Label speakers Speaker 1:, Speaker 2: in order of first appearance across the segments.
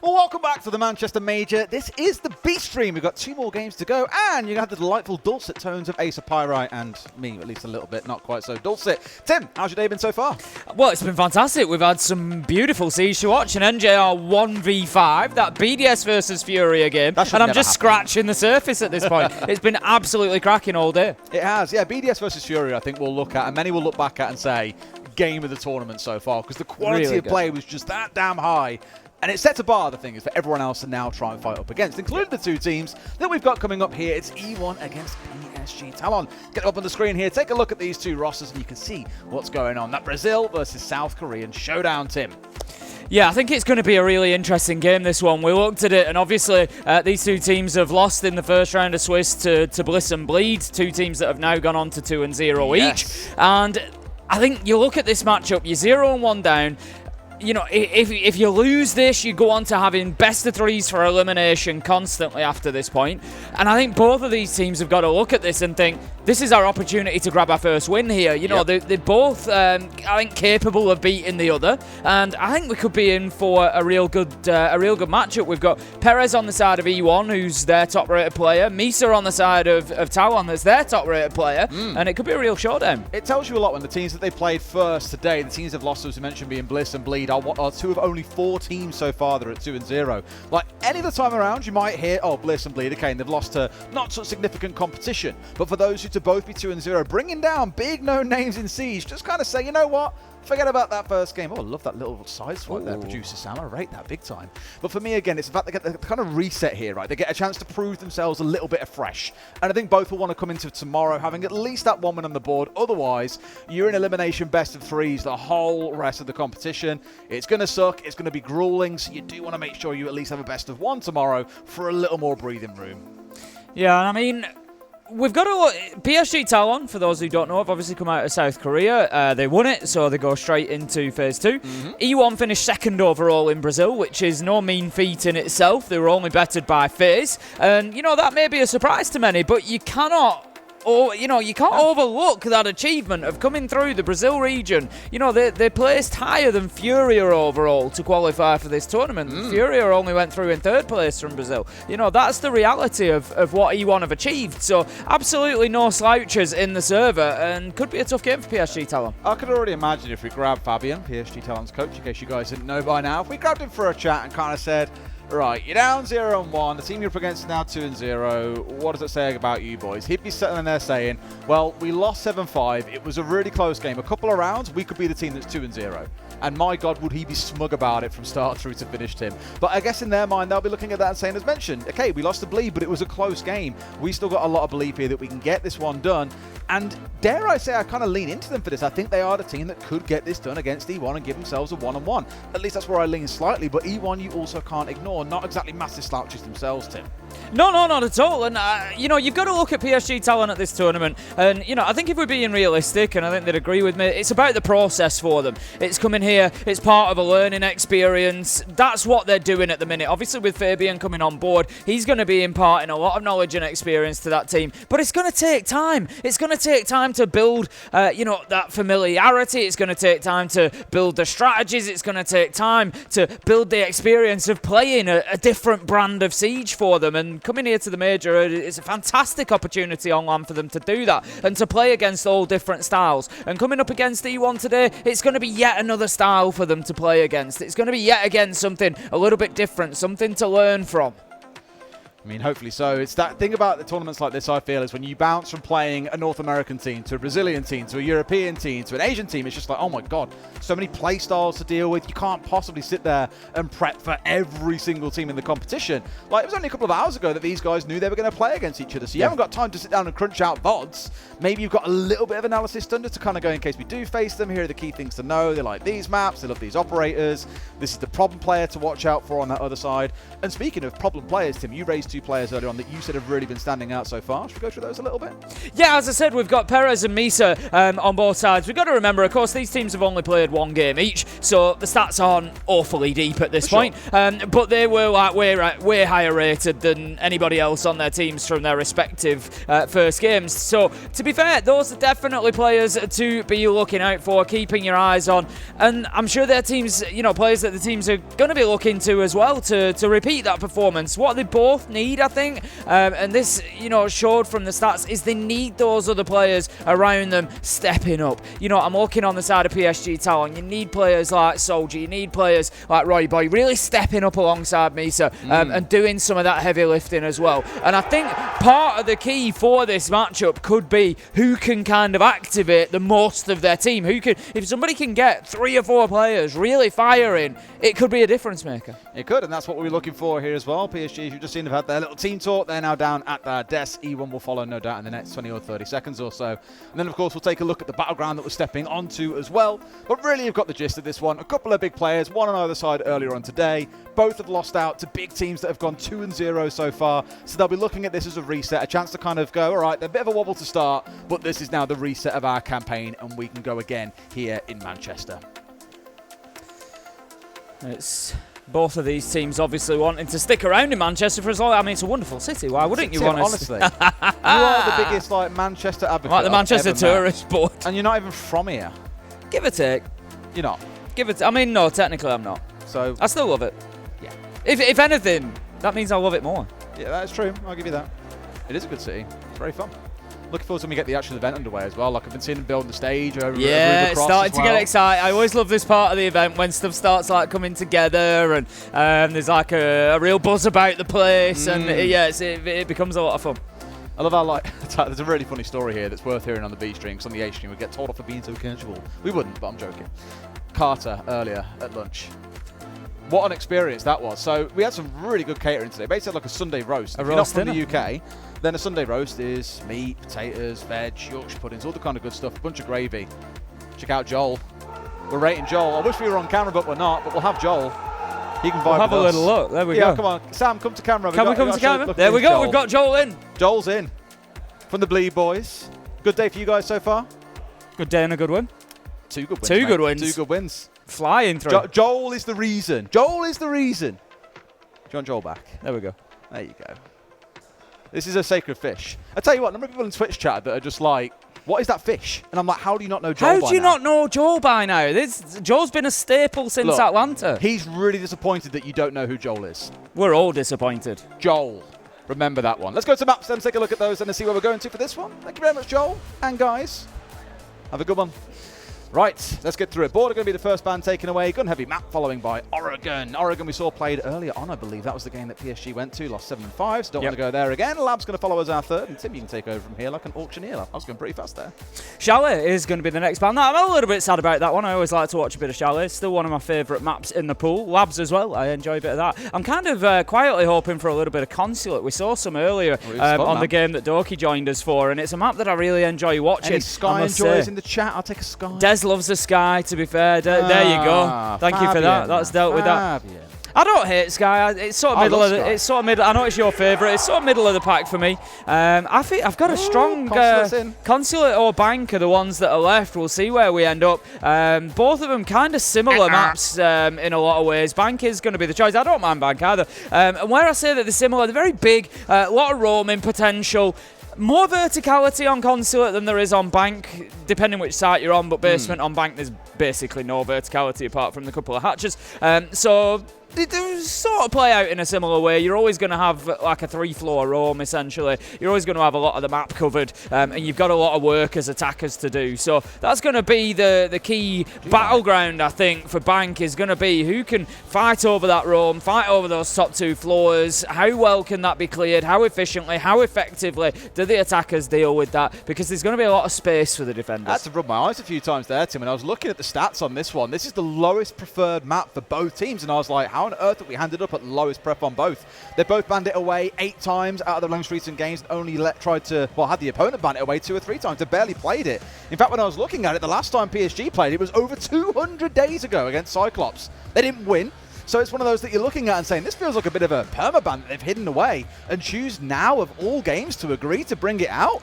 Speaker 1: Well, welcome back to the Manchester Major. This is the Beast Stream. We've got 2 more games to go, and you're going to have the delightful dulcet tones of Ace of Pyrite and me, at least a little bit, not quite so dulcet. Tim, how's your day been so far?
Speaker 2: Well, it's been fantastic. We've had some beautiful Siege to watch, an NJR 1v5, that BDS versus Furia game, and I'm just scratching the surface at this point. It's been absolutely cracking all day.
Speaker 1: It has, yeah. BDS versus Furia, I think we'll look at, and many will look back at and say, game of the tournament so far, because the quality
Speaker 2: Really
Speaker 1: of play was just that damn high. And it sets a bar, the thing is, for everyone else to now try and fight up against, including the 2 teams that we've got coming up here. It's E1 against PSG Talon. Get up on the screen here, take a look at these 2 rosters, and you can see what's going on. That Brazil versus South Korean showdown, Tim.
Speaker 2: Yeah, I think it's going to be a really interesting game, this one. We looked at it, and obviously these 2 teams have lost in the first round of Swiss to Bliss and Bleed, 2 teams that have now gone on to 2-0 each. And I think you look at this matchup, you're 0-1 down. You know, if you lose this, you go on to having best of 3s for elimination constantly after this point. And I think both of these teams have got to look at this and think, this is our opportunity to grab our first win here. You know, they're both, I think, capable of beating the other. And I think we could be in for a real good matchup. We've got Perez on the side of E1, who's their top-rated player. Misa on the side of Talon, that's their top-rated player. And it could be a real showdown.
Speaker 1: It tells you a lot when the teams that they played first today, the teams they've lost, as we mentioned, being Bliss and Bleed, are 2 of only 4 teams so far that are at 2-0. Like, any other time around, you might hear, oh, Bliss and Bleed, okay, and they've lost to not such significant competition. But for those who to both be 2-0, bringing down big known names in Siege, just kind of say, you know what? Forget about that first game. Oh, I love that little side swipe there, Producer Sam. I rate that big time. But for me, again, it's the fact they get the kind of reset here, right? They get a chance to prove themselves a little bit afresh. And I think both will want to come into tomorrow having at least that 1 win on the board. Otherwise, you're in elimination best of 3s the whole rest of the competition. It's going to suck. It's going to be grueling. So you do want to make sure you at least have a best of 1 tomorrow for a little more breathing room.
Speaker 2: Yeah, I mean, we've got to look. PSG Talon, for those who don't know, have obviously come out of South Korea. They won it, so they go straight into Phase 2. E1 finished 2nd overall in Brazil, which is no mean feat in itself. They were only bettered by FaZe. And, you know, that may be a surprise to many, but you cannot... you can't overlook that achievement of coming through the Brazil region. You know, they placed higher than Furia overall to qualify for this tournament. Furia only went through in 3rd place from Brazil. You know, that's the reality of what E1 have achieved. So, absolutely no slouches in the server, and could be a tough game for PSG Talon.
Speaker 1: I could already imagine if we grabbed Fabian, PSG Talon's coach, in case you guys didn't know by now, if we grabbed him for a chat and kind of said, right, you're down 0-1. The team you're up against is now 2-0. What does it say about you boys? He'd be sitting there saying, well, we lost 7-5. It was a really close game. A couple of rounds, we could be the team that's 2-0. And my God, would he be smug about it from start through to finish, Tim. But I guess in their mind, they'll be looking at that and saying, as mentioned, okay, we lost the Bleed, but it was a close game. We still got a lot of belief here that we can get this one done. And dare I say, I kind of lean into them for this. I think they are the team that could get this done against E1 and give themselves a 1-on-1. At least that's where I lean slightly. But E1, you also can't ignore. Not exactly massive slouches themselves, Tim.
Speaker 2: No, not at all. And, you know, you've got to look at PSG Talon at this tournament. And, you know, I think if we're being realistic, and I think they'd agree with me, it's about the process for them. It's coming here. It's part of a learning experience. That's what they're doing at the minute. Obviously, with Fabian coming on board, he's going to be imparting a lot of knowledge and experience to that team. But it's going to take time. It's going to take time to build, you know, that familiarity. It's going to take time to build the strategies. It's going to take time to build the experience of playing a different brand of Siege for them. And coming here to the Major, it's a fantastic opportunity on land for them to do that and to play against all different styles. And coming up against E1 today, it's going to be yet another style for them to play against. It's going to be yet again something a little bit different, something to learn from.
Speaker 1: I mean, hopefully so. It's that thing about the tournaments like this, I feel, is when you bounce from playing a North American team to a Brazilian team to a European team to an Asian team, it's just like, oh my God, so many play styles to deal with. You can't possibly sit there and prep for every single team in the competition. Like, it was only a couple of hours ago that these guys knew they were going to play against each other, so you haven't got time to sit down and crunch out VODs. Maybe you've got a little bit of analysis done just to kind of go, in case we do face them, here are the key things to know. They like these maps, they love these operators. This is the problem player to watch out for on that other side. And speaking of problem players, Tim, you raised two players earlier on that you said have really been standing out so far. Should we go through those a little bit?
Speaker 2: Yeah, as I said, we've got Perez and Misa on both sides. We've got to remember, of course, these teams have only played one game each, so the stats aren't awfully deep at this point. But they were like way higher rated than anybody else on their teams from their respective first games. So, to be fair, those are definitely players to be looking out for, keeping your eyes on. And I'm sure their teams, players that the teams are going to be looking to as well to repeat that performance. What they both need, I think, and this, showed from the stats, is they need those other players around them stepping up. I'm looking on the side of PSG Talon. You need players like Soldier, you need players like Roy Boy really stepping up alongside Misa and doing some of that heavy lifting as well. And I think part of the key for this matchup could be who can kind of activate the most of their team. If somebody can get 3 or 4 players really firing, it could be a difference maker.
Speaker 1: It could, and that's what we'll be looking for here as well. PSG, as you've just seen, have had their little team talk. They're now down at their desk. E1 will follow, no doubt, in the next 20 or 30 seconds or so. And then, of course, we'll take a look at the battleground that we're stepping onto as well. But really, you've got the gist of this one. A couple of big players, one on either side earlier on today. Both have lost out to big teams that have gone 2-0 so far. So they'll be looking at this as a reset, a chance to kind of go, all right, they're a bit of a wobble to start, but this is now the reset of our campaign, and we can go again here in Manchester.
Speaker 2: It's both of these teams obviously wanting to stick around in Manchester for as long. I mean, it's a wonderful city. Why wouldn't you want to?
Speaker 1: Honestly, you are the biggest Manchester advocate.
Speaker 2: Like the Manchester Tourist Board.
Speaker 1: And you're not even from here.
Speaker 2: Give or take.
Speaker 1: You're not.
Speaker 2: I mean, no, technically I'm not.
Speaker 1: So
Speaker 2: I still love it.
Speaker 1: Yeah.
Speaker 2: If anything, that means I love it more.
Speaker 1: Yeah, that's true. I'll give you that. It is a good city. It's very fun. Looking forward to when we get the actual event underway as well. Like, I've been seeing them building the stage.
Speaker 2: Yeah, it's starting to get excited. I always love this part of the event when stuff starts like coming together and there's like a real buzz about the place, and it becomes a lot of fun.
Speaker 1: I love how there's a really funny story here that's worth hearing on the B stream, because on the A stream we get told off for being so casual. We wouldn't, but I'm joking. Carter earlier at lunch. What an experience that was. So we had some really good catering today. Basically like a Sunday roast. If you're not from the UK, then a Sunday roast is meat, potatoes, veg, Yorkshire puddings, all the kind of good stuff, a bunch of gravy. Check out Joel. We're rating Joel. I wish we were on camera, but we're not. But we'll have Joel. He can vibe
Speaker 2: We'll have a little look. There we go.
Speaker 1: Yeah, come on. Sam, come to camera.
Speaker 2: Can we come to camera? There we go.
Speaker 1: Joel.
Speaker 2: We've got Joel in.
Speaker 1: Joel's in. From the Bleed Boys. Good day for you guys so far?
Speaker 2: Good day and a good win.
Speaker 1: 2 good wins.
Speaker 2: 2 good wins.
Speaker 1: 2 good wins.
Speaker 2: Flying through.
Speaker 1: Joel is the reason. Joel is the reason. Do you want Joel back?
Speaker 2: There we go.
Speaker 1: There you go. This is a sacred fish. I tell you what, a number of people in Twitch chat that are just like, what is that fish? And I'm like, how do you not know Joel by now?
Speaker 2: How do you not know Joel by now? Joel's been a staple since Atlanta.
Speaker 1: He's really disappointed that you don't know who Joel is.
Speaker 2: We're all disappointed.
Speaker 1: Joel. Remember that one. Let's go to maps then, take a look at those and see where we're going to for this one. Thank you very much, Joel. And guys, have a good one. Right, let's get through it. Border going to be the first ban taken away. Gun heavy map following by Oregon. Oregon we saw played earlier on, I believe. That was the game that PSG went to, lost 7-5, so don't want to go there again. Lab's going to follow as our third, and Tim, you can take over from here like an auctioneer. I was going pretty fast there.
Speaker 2: Chalet is going to be the next ban. Now, I'm a little bit sad about that one. I always like to watch a bit of Chalet. It's still one of my favourite maps in the pool. Labs as well. I enjoy a bit of that. I'm kind of quietly hoping for a little bit of Consulate. We saw some earlier on the game that Doki joined us for, and it's a map that I really enjoy watching.
Speaker 1: Any Sky enjoys in the chat? I'll take a Sky.
Speaker 2: Des loves the Sky. To be fair, there you go. Thank you for that. That's dealt with that. I don't hate Sky. It's sort of middle of the. It's sort of middle. I know it's your favourite. It's sort of middle of the pack for me. I think I've got a strong Consulate or Bank are the ones that are left. We'll see where we end up. Both of them kind of similar maps in a lot of ways. Bank is going to be the choice. I don't mind Bank either. And where I say that they're similar, they're very big. A lot of roaming potential. More verticality on Consulate than there is on Bank, depending which site you're on, but basement on Bank, there's basically no verticality apart from the couple of hatches. So they sort of play out in a similar way. You're always going to have like a 3-floor roam, essentially. You're always going to have a lot of the map covered, and you've got a lot of work as attackers to do. So that's going to be the key battleground, I think, for Bank, is going to be who can fight over that roam, fight over those top 2 floors. How well can that be cleared? How efficiently, how effectively do the attackers deal with that? Because there's going to be a lot of space for the defenders.
Speaker 1: I had to rub my eyes a few times there, Tim, and I was looking at the stats on this one. This is the lowest preferred map for both teams, and I was like, how on earth have we handed up at lowest prep on both? They both banned it away 8 times out of the most recent games, and only had the opponent ban it away 2 or 3 times. They barely played it. In fact, when I was looking at it, the last time PSG played it was over 200 days ago against Cyclops. They didn't win. So it's one of those that you're looking at and saying, this feels like a bit of a permaban that they've hidden away, and choose now of all games to agree to bring it out.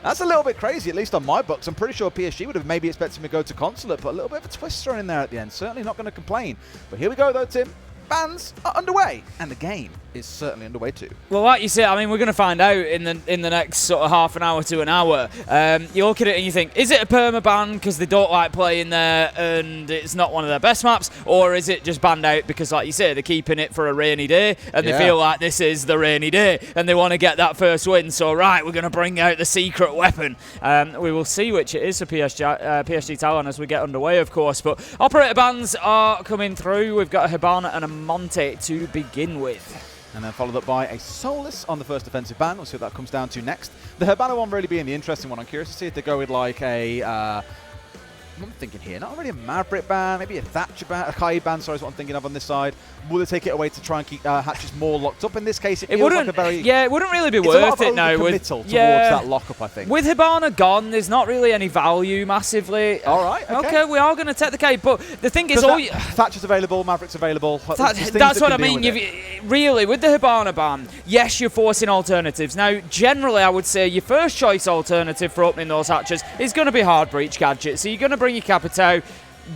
Speaker 1: That's a little bit crazy, at least on my books. I'm pretty sure PSG would have maybe expected him to go to Consulate, but a little bit of a twist thrown in there at the end. Certainly not going to complain. But here we go, though, Tim. Bans are underway, and the game is certainly underway too.
Speaker 2: Well, like you say, I mean, we're going to find out in the next sort of half an hour to an hour. You look at it and you think, is it a permaban because they don't like playing there and it's not one of their best maps, or is it just banned out because, like you say, they're keeping it for a rainy day and they feel like this is the rainy day and they want to get that first win? So, right, we're going to bring out the secret weapon. We will see which it is for PSG Talon as we get underway, of course. But operator bans are coming through. We've got a Hibana and a Monte to begin with.
Speaker 1: And then followed up by a Soulless on the first defensive ban. We'll see what that comes down to next. The Hibana one really being the interesting one. I'm curious to see if they go with like a... I'm thinking here, not really a Maverick ban, maybe a Thatcher ban, a Kai ban, sorry, is what I'm thinking of on this side. Will they take it away to try and keep hatches more locked up? In this case, it feels like a very...
Speaker 2: Yeah, it wouldn't really be worth it now.
Speaker 1: Towards that lockup, I think.
Speaker 2: With Hibana gone, there's not really any value massively.
Speaker 1: All right,
Speaker 2: okay, we are going to take the K, but the thing is...
Speaker 1: Thatcher's available, Maverick's available.
Speaker 2: That's what I mean. Really, with the Hibana ban, yes, you're forcing alternatives. Now, generally, I would say your first choice alternative for opening those hatches is going to be Hard Breach Gadget. So you're going to bring your Capitao.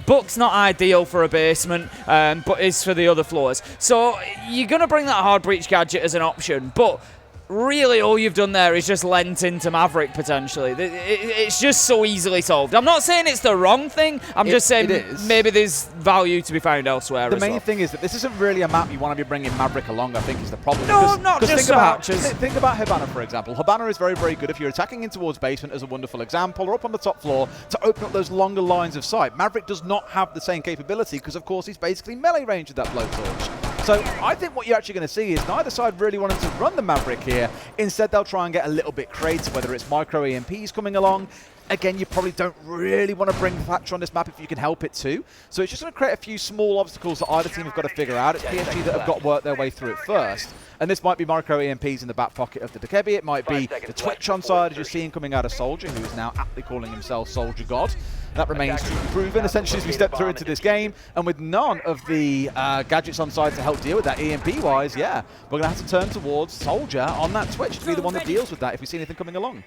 Speaker 2: Book's not ideal for a basement, but is for the other floors. So you're going to bring that Hard Breach Gadget as an option, but really all you've done there is just lent into Maverick potentially. It's just so easily solved. I'm not saying it's the wrong thing. I'm just saying maybe there's value to be found elsewhere.
Speaker 1: The main thing is that this isn't really a map you want to be bringing Maverick along, I think, is the problem.
Speaker 2: No, not just the hatches.
Speaker 1: Think about Hibana, for example. Hibana is very, very good if you're attacking in towards basement as a wonderful example, or up on the top floor to open up those longer lines of sight. Maverick does not have the same capability because, of course, he's basically melee range with that blowtorch. So I think what you're actually going to see is neither side really wanting to run the Maverick here. Instead, they'll try and get a little bit creative, whether it's micro EMPs coming along. Again, you probably don't really want to bring Thatcher on this map if you can help it too. So it's just going to create a few small obstacles that either team have got to figure out. It's PSG that have got to work their way through it first. And this might be micro EMPs in the back pocket of the Dekebi. It might be the Twitch on side, as you're seeing coming out of Soldier, who is now aptly calling himself Soldier God. That remains to be proven, essentially, as we step through into this game. And with none of the gadgets on side to help deal with that EMP-wise, yeah, we're going to have to turn towards Soldier on that Twitch to be the one that deals with that if we see anything coming along.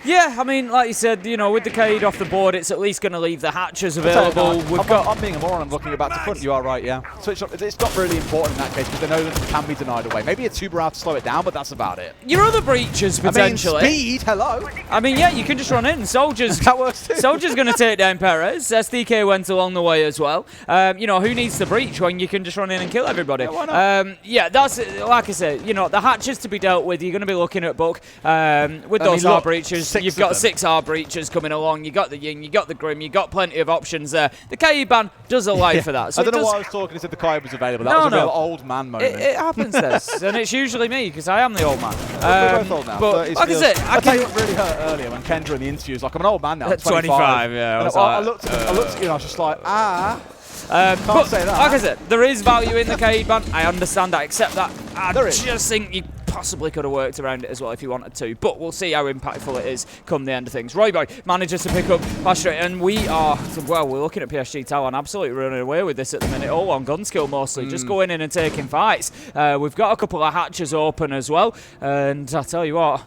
Speaker 2: Yeah, I mean, like you said, you know, with the Cade off the board, it's at least going to leave the hatches available.
Speaker 1: I'm being a moron. I'm looking about to front. You are right, yeah. So it's not really important in that case because they know that it can be denied away. Maybe a tuber out to slow it down, but that's about it.
Speaker 2: Your other breaches, potentially.
Speaker 1: I mean, speed, hello.
Speaker 2: I mean, yeah, you can just run in. Soldiers.
Speaker 1: That works too.
Speaker 2: Soldier's going to take down Perez. SDK went along the way as well. You know, who needs the breach when you can just run in and kill everybody?
Speaker 1: Yeah, why not?
Speaker 2: Yeah, that's, like I said, you know, the hatches to be dealt with, you're going to be looking at Book. With those hard breaches, you've got 6 hard breaches coming along. You got the Ying, you got the Grim, you got plenty of options there. The Kai ban does allow for that. So
Speaker 1: I don't know why I was talking and said the Kai was available. That was a real old man moment.
Speaker 2: It happens, Des, and it's usually me because I am the old man.
Speaker 1: We're both old now.
Speaker 2: But like I said,
Speaker 1: I'll tell you what really hurt earlier when Kendra in the interview was like, I'm an old man now. I'm
Speaker 2: 25, yeah.
Speaker 1: I looked at you and I was just like, can't say that.
Speaker 2: Like I said, there is value in the Cade ban. I understand, I accept that. I just think you possibly could have worked around it as well if you wanted to, but we'll see how impactful it is come the end of things. Royboy manages to pick up pass straight, and we are, well, we're looking at PSG Talon absolutely running away with this at the minute, all on gun skill mostly, just going in and taking fights. We've got a couple of hatches open as well, and I tell you what,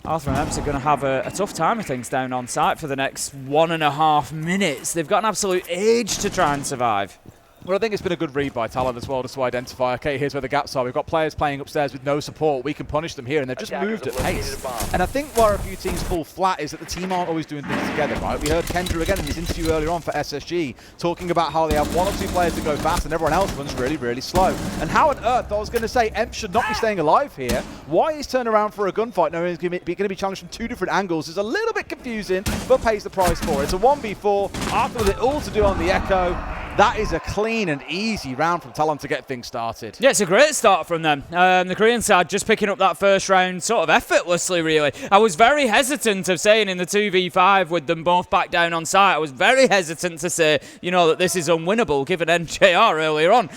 Speaker 2: Arthur and Ems are going to have a tough time of things down on site for the next 1.5 minutes. They've got an absolute age to try and survive.
Speaker 1: Well, I think it's been a good read by Talon as well, just to identify, okay, here's where the gaps are. We've got players playing upstairs with no support. We can punish them here, and they've just moved at pace. And I think where a few teams fall flat is that the team aren't always doing things together, right? We heard Kendra again in his interview earlier on for SSG talking about how they have 1 or 2 players that go fast and everyone else runs really, really slow. And how on earth, I was going to say, Emp should not be staying alive here. Why he's turned around for a gunfight knowing he's going to be challenged from 2 different angles is a little bit confusing, but pays the price for it. It's a 1v4, Arthur with it all to do on the Echo. That is a clean and easy round from Talon to get things started.
Speaker 2: Yeah, it's a great start from them. The Korean side just picking up that first round sort of effortlessly, really. I was very hesitant of saying in the 2v5 with them both back down on site, I was very hesitant to say, you know, that this is unwinnable, given NJR earlier on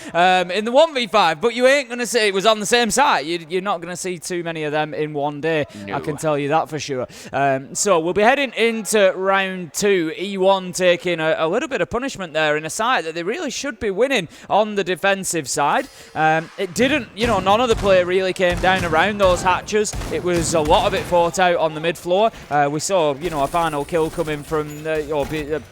Speaker 2: in the 1v5. But you ain't going to say it was on the same site. You're not going to see too many of them in one day. No. I can tell you that for sure. So we'll be heading into round 2. E1 taking a little bit of punishment there in a site that that they really should be winning on the defensive side. It didn't, none of the play really came down around those hatches. It was a lot of it fought out on the mid floor. We saw, a final kill coming from,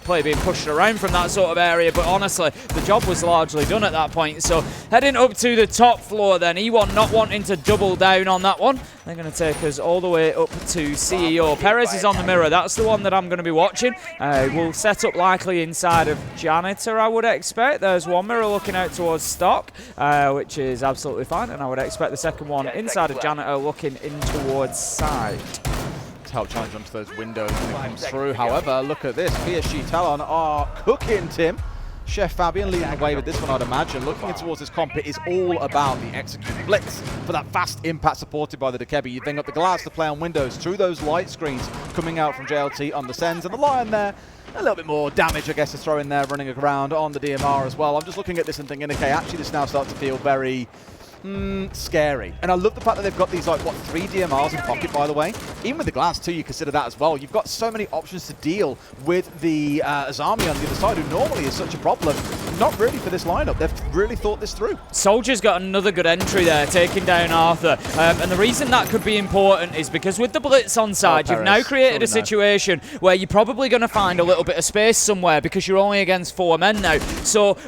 Speaker 2: play being pushed around from that sort of area, but honestly, the job was largely done at that point. So heading up to the top floor then, E1 not wanting to double down on that one. They're going to take us all the way up to CEO. Perez is on the mirror. That's the one that I'm going to be watching. We'll set up likely inside of Janitor, I would expect. There's one mirror looking out towards Stock, which is absolutely fine. And I would expect the second one inside of Janitor looking in towards side.
Speaker 1: To help challenge onto those windows when it comes through. However, look at this. PSG Talon are cooking, Tim. Chef Fabian leading the way with this one, I'd imagine. Looking towards this comp, it is all about the execute blitz for that fast impact supported by the Dekebi. You bring up the glass to play on windows through those light screens coming out from JLT on the sends, and the Lion there. A little bit more damage, I guess, to throw in there, running around on the DMR as well. I'm just looking at this and thinking, okay, actually this now starts to feel very scary. And I love the fact that they've got these, 3 DMRs in pocket, by the way. Even with the glass, too, you consider that as well. You've got so many options to deal with the Azami on the other side, who normally is such a problem. Not really for this lineup. They've really thought this through.
Speaker 2: Soldier's got another good entry there, taking down Arthur. And the reason that could be important is because with the blitz on side, you've now created a situation where you're probably going to find a little bit of space somewhere because you're only against 4 men now. So,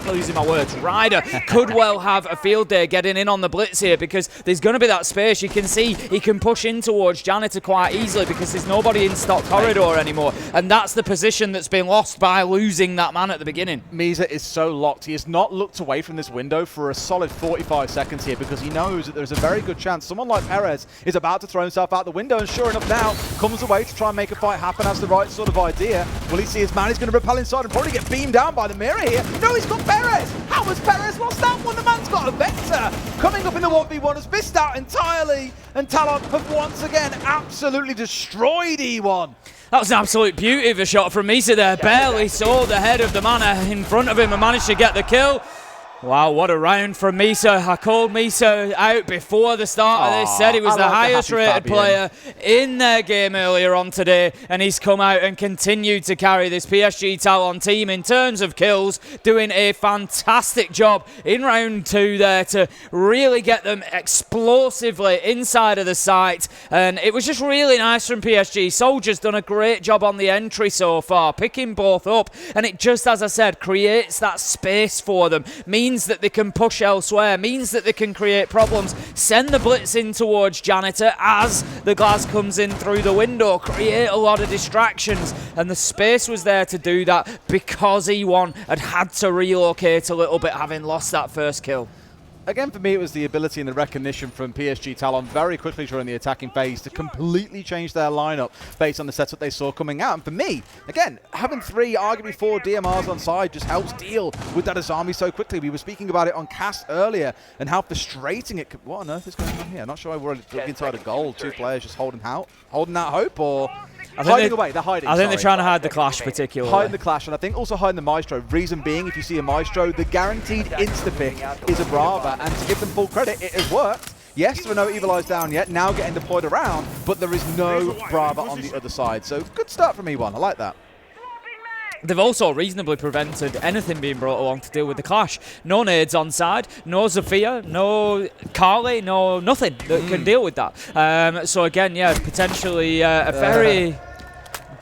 Speaker 2: losing my words, Ryder could well have a field day getting in on the blitz here because there's going to be that space. You can see he can push in towards Janitor quite easily because there's nobody in Stock corridor anymore, and that's the position that's been lost by losing that man at the beginning.
Speaker 1: Misa is so locked. He has not looked away from this window for a solid 45 seconds here because he knows that there's a very good chance someone like Perez is about to throw himself out the window, and sure enough now comes away to try and make a fight happen. Has the right sort of idea. Will he see his man? He's going to repel inside and probably get beamed down by the mirror here. No, he's got Perez! How has Perez lost that one? The man's got a vector. Coming up in the 1v1 has missed out entirely, and Talon have once again absolutely destroyed E1.
Speaker 2: That was an absolute beauty of a shot from Misa there. Barely saw the head of the man in front of him and managed to get the kill. Wow, what a round from Misa. I called Misa out before the start of this, said he was the highest rated player in their game earlier on today, and he's come out and continued to carry this PSG Talon team in terms of kills, doing a fantastic job in round 2 there to really get them explosively inside of the site, and it was just really nice from PSG. Soldier's done a great job on the entry so far, picking both up, and it just, as I said, creates that space for them, means that they can push elsewhere, means that they can create problems, send the blitz in towards Janitor as the glass comes in through the window, create a lot of distractions, and the space was there to do that because E1 had to relocate a little bit, having lost that first kill.
Speaker 1: Again, for me, it was the ability and the recognition from PSG Talon very quickly during the attacking phase to completely change their lineup based on the setup they saw coming out. And for me, again, having 3, arguably 4 DMRs on side just helps deal with that Azami so quickly. We were speaking about it on cast earlier and how frustrating it could... What on earth is going on here? I'm not sure we're inside a goal. 2 players just holding out hope, or... Hiding away, they're hiding.
Speaker 2: I think they're trying to hide the clash particularly.
Speaker 1: Hiding the clash, and I think also hiding the Maestro. Reason being, if you see a Maestro, the guaranteed insta-pick is a Brava, and to give them full credit, it has worked. Yes, there are no Evil Eyes down yet, now getting deployed around, but there is no Brava on the other side. So good start from E1, I like that.
Speaker 2: They've also reasonably prevented anything being brought along to deal with the clash. No nades on side, no Zofia, no Carly, no nothing that can deal with that. So again, yeah, potentially a very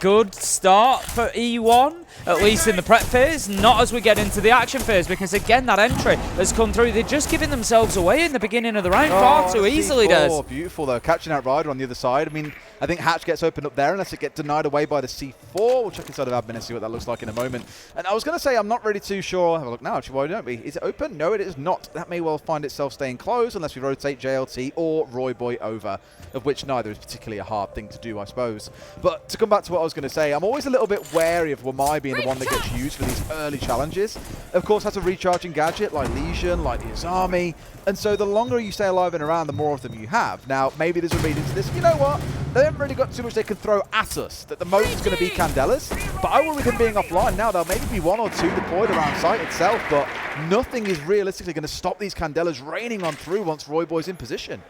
Speaker 2: good start for E1, at least in the prep phase, not as we get into the action phase, because again, that entry has come through. They're just giving themselves away in the beginning of the round far too easily, Des.
Speaker 1: Beautiful though, catching out Ryder on the other side. I mean, I think Hatch gets opened up there unless it gets denied away by the C4. We'll check inside of admin and see what that looks like in a moment. And I was going to say, I'm not really too sure. Have a look now, actually, why don't we? Is it open? No, it is not. That may well find itself staying closed unless we rotate JLT or Roy Boy over, of which neither is particularly a hard thing to do, I suppose. But to come back to what I was going to say, I'm always a little bit wary of Wamai being the one that gets used for these early challenges. Of course, has a recharging gadget like Legion, like the Azami, and so the longer you stay alive and around, the more of them you have. Now, maybe there's a reason to this. You know what? They haven't really got too much they can throw at us, that the most is going to be Candelas. But I worry with him being offline now, there'll maybe be 1 or 2 deployed around site itself, but nothing is realistically going to stop these Candelas raining on through once Roy Boy's in position.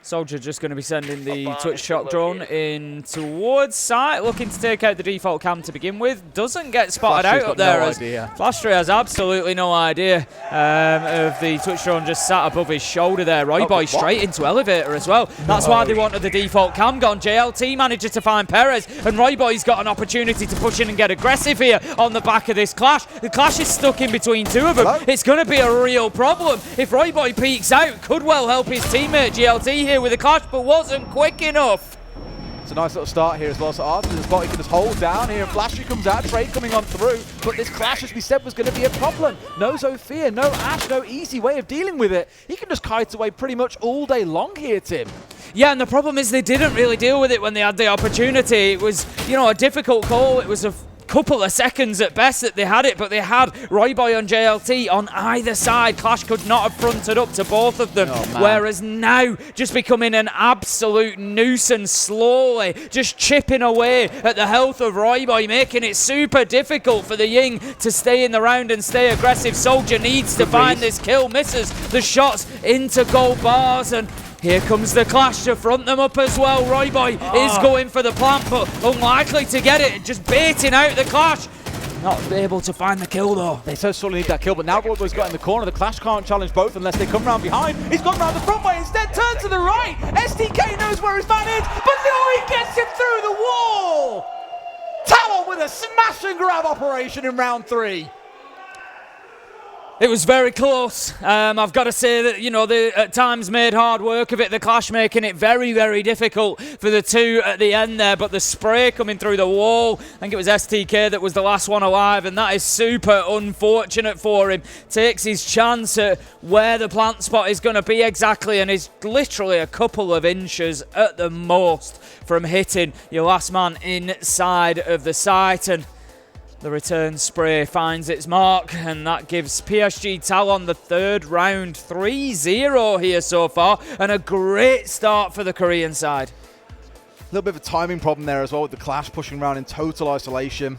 Speaker 2: Soldier just going to be sending the Twitch shot drone in towards site, looking to take out the default cam to begin with. Doesn't get spotted out up there as Flashtree has absolutely no idea of the Twitch drone just sat above his shoulder there. Royboy straight into elevator as well. That's why they wanted the default cam gone. JLT manages to find Perez, and Royboy's got an opportunity to push in and get aggressive here on the back of this clash. The clash is stuck in between two of them. It's going to be a real problem. If Royboy peeks out, could well help his teammate JLT here with a clash, but wasn't quick enough.
Speaker 1: It's a nice little start here as well. So after the spot, he can just hold down here. Flashtree comes out, trade coming on through. But this clash, as we said, was going to be a problem. No Zofia, no Ash, no easy way of dealing with it. He can just kite away pretty much all day long here, Tim.
Speaker 2: Yeah, and the problem is they didn't really deal with it when they had the opportunity. It was, you know, a difficult call. It was a couple of seconds at best that they had it, but they had Royboy and JLT on either side. Clash could not have fronted up to both of them, whereas now just becoming an absolute nuisance, slowly just chipping away at the health of Royboy, making it super difficult for the Ying to stay in the round and stay aggressive. Soldier needs to find this kill, misses the shots into gold bars, and here comes the clash to front them up as well. Royboy is going for the plant, but unlikely to get it. Just baiting out the clash. Not able to find the kill though.
Speaker 1: They so sorely need that kill, but now Royboy's got in the corner. The clash can't challenge both unless they come round behind. He's gone round the front way instead, turn to the right. STK knows where his man is, but no, he gets him through the wall. Talon with a smash and grab operation in round 3.
Speaker 2: It was very close. I've got to say that, you know, they at times made hard work of it. The clash making it very, very difficult for the two at the end there. But the spray coming through the wall, I think it was STK that was the last one alive, and that is super unfortunate for him. Takes his chance at where the plant spot is going to be exactly, and is literally a couple of inches at the most from hitting your last man inside of the site. And the return spray finds its mark, and that gives PSG Talon the third round. 3-0 here so far, and a great start for the Korean side.
Speaker 1: A little bit of a timing problem there as well with the clash pushing around in total isolation.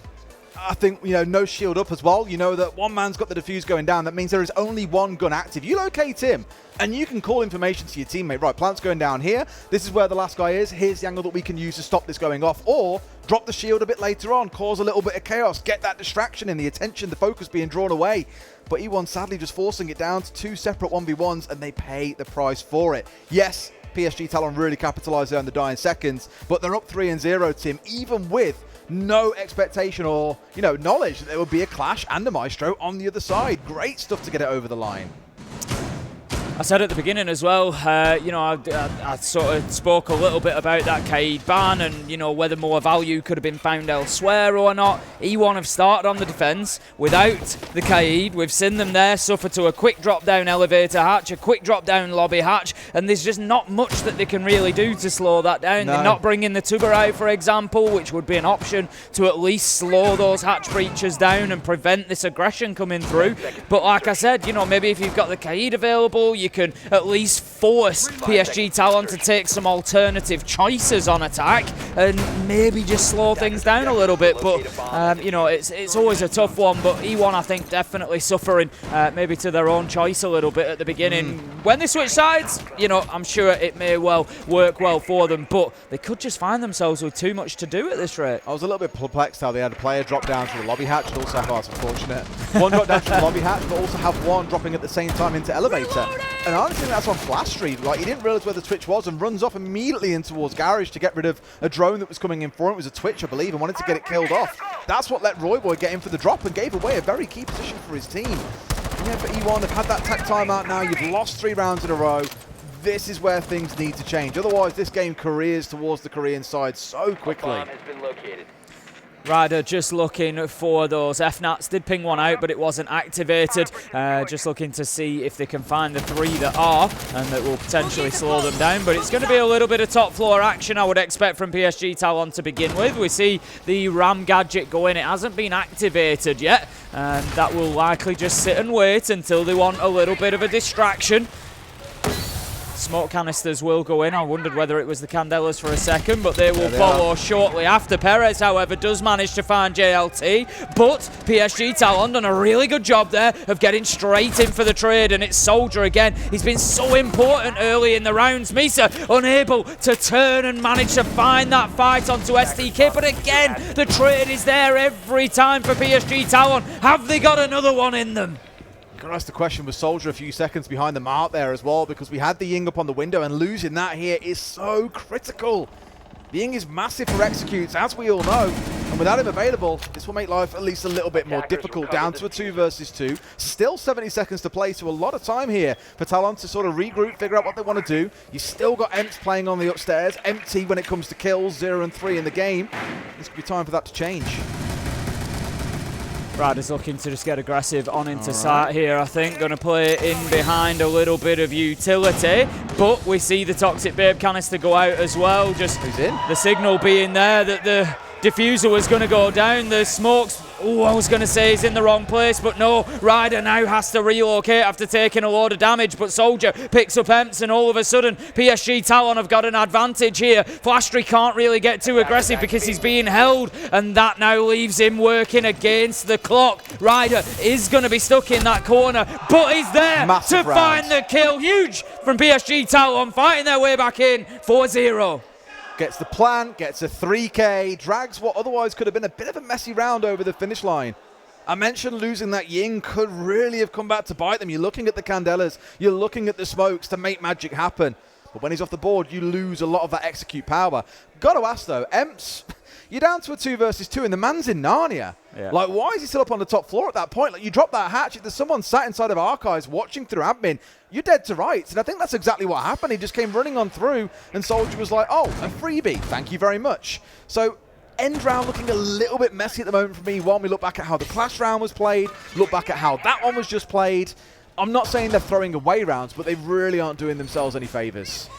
Speaker 1: I think, you know, no shield up as well. You know that one man's got the defuse going down. That means there is only one gun active. You locate him, and you can call information to your teammate. Right, plant's going down here. This is where the last guy is. Here's the angle that we can use to stop this going off. Or drop the shield a bit later on, cause a little bit of chaos, get that distraction in, the attention, the focus being drawn away. But E1 sadly just forcing it down to 2 separate 1v1s, and they pay the price for it. Yes, PSG Talon really capitalised there in the dying seconds, but they're up 3-0, Tim, even with no expectation or, you know, knowledge that there would be a clash and a Maestro on the other side. Great stuff to get it over the line.
Speaker 2: I said at the beginning as well, you know, I sort of spoke a little bit about that Kaid ban and, you know, whether more value could have been found elsewhere or not. E1 have started on the defence without the Kaid. We've seen them there suffer to a quick drop-down elevator hatch, a quick drop-down lobby hatch, and there's just not much that they can really do to slow that down. They're not bringing the Tugger out, for example, which would be an option to at least slow those hatch breaches down and prevent this aggression coming through. But like I said, you know, maybe if you've got the Kaid available, you can at least force PSG Talon to take some alternative choices on attack and maybe just slow things down a little bit. But, you know, it's always a tough one. But E1, I think, definitely suffering maybe to their own choice a little bit at the beginning. When they switch sides, you know, I'm sure it may well work well for them, but they could just find themselves with too much to do at this rate.
Speaker 1: I was a little bit perplexed how they had a player drop down to the lobby hatch and also have, oh, it's unfortunate, one drop down to the lobby hatch, but also have one dropping at the same time into elevator. And I don't think that's on Flashtree. Like, he didn't realise where the Twitch was and runs off immediately in towards Garage to get rid of a drone that was coming in for him. It was a Twitch, I believe, and wanted to get it killed off. That's what let Royboy get in for the drop and gave away a very key position for his team. And yeah, for E1, they've had that tech timeout now. You've lost 3 rounds in a row. This is where things need to change. Otherwise, this game careers towards the Korean side so quickly.
Speaker 2: Ryder just looking for those FNATs. Did ping one out, but it wasn't activated. Just looking to see if they can find the 3 that are, and that will potentially slow them down. But it's going to be a little bit of top floor action, I would expect, from PSG Talon to begin with. We see the RAM gadget go in. It hasn't been activated yet, and that will likely just sit and wait until they want a little bit of a distraction. Smoke canisters will go in. I wondered whether it was the Candelas for a second, but they will follow shortly after. Perez, however, does manage to find JLT, but PSG Talon done a really good job there of getting straight in for the trade, and it's Soldier again. He's been so important early in the rounds. Misa unable to turn and manage to find that fight onto STK, but again, the trade is there every time for PSG Talon. Have they got another one in them?
Speaker 1: Gotta ask the question, was Soldier a few seconds behind the mark there as well, because we had the Ying up on the window, and losing that here is so critical. The Ying is massive for executes, as we all know, and without him available, this will make life at least a little bit more difficult, down to a 2 versus 2. Still 70 seconds to play, so a lot of time here for Talon to sort of regroup, figure out what they want to do. You still got Emps playing on the upstairs, empty when it comes to kills, 0 and 3 in the game. This could be time for that to change.
Speaker 2: Ryder's looking to just get aggressive on into site here, I think. Going to play in behind a little bit of utility. But we see the Toxic Babe canister go out as well. Just the signal being there that the diffuser was going to go down. The smokes, I was going to say he's in the wrong place, but no. Ryder now has to relocate after taking a load of damage, but Soldier picks up Emps, and all of a sudden PSG Talon have got an advantage here. Flashtree can't really get too aggressive because he's being held, and that now leaves him working against the clock. Ryder is going to be stuck in that corner, but he's there to find the kill. Huge from PSG Talon, fighting their way back in, 4-0.
Speaker 1: Gets the plant, gets a 3K, drags what otherwise could have been a bit of a messy round over the finish line. I mentioned losing that Ying could really have come back to bite them. You're looking at the Candelas, you're looking at the smokes to make magic happen. But when he's off the board, you lose a lot of that execute power. Got to ask though, Emps, you're down to a 2 versus 2 and the man's in Narnia. Yeah. Like, why is he still up on the top floor at that point? Like, you drop that hatch, if there's someone sat inside of Archives watching through admin, you're dead to rights. And I think that's exactly what happened. He just came running on through, and Soldier was like, oh, a freebie, thank you very much. So, end round looking a little bit messy at the moment for me while we look back at how the Clash round was played, look back at how that one was just played. I'm not saying they're throwing away rounds, but they really aren't doing themselves any favours.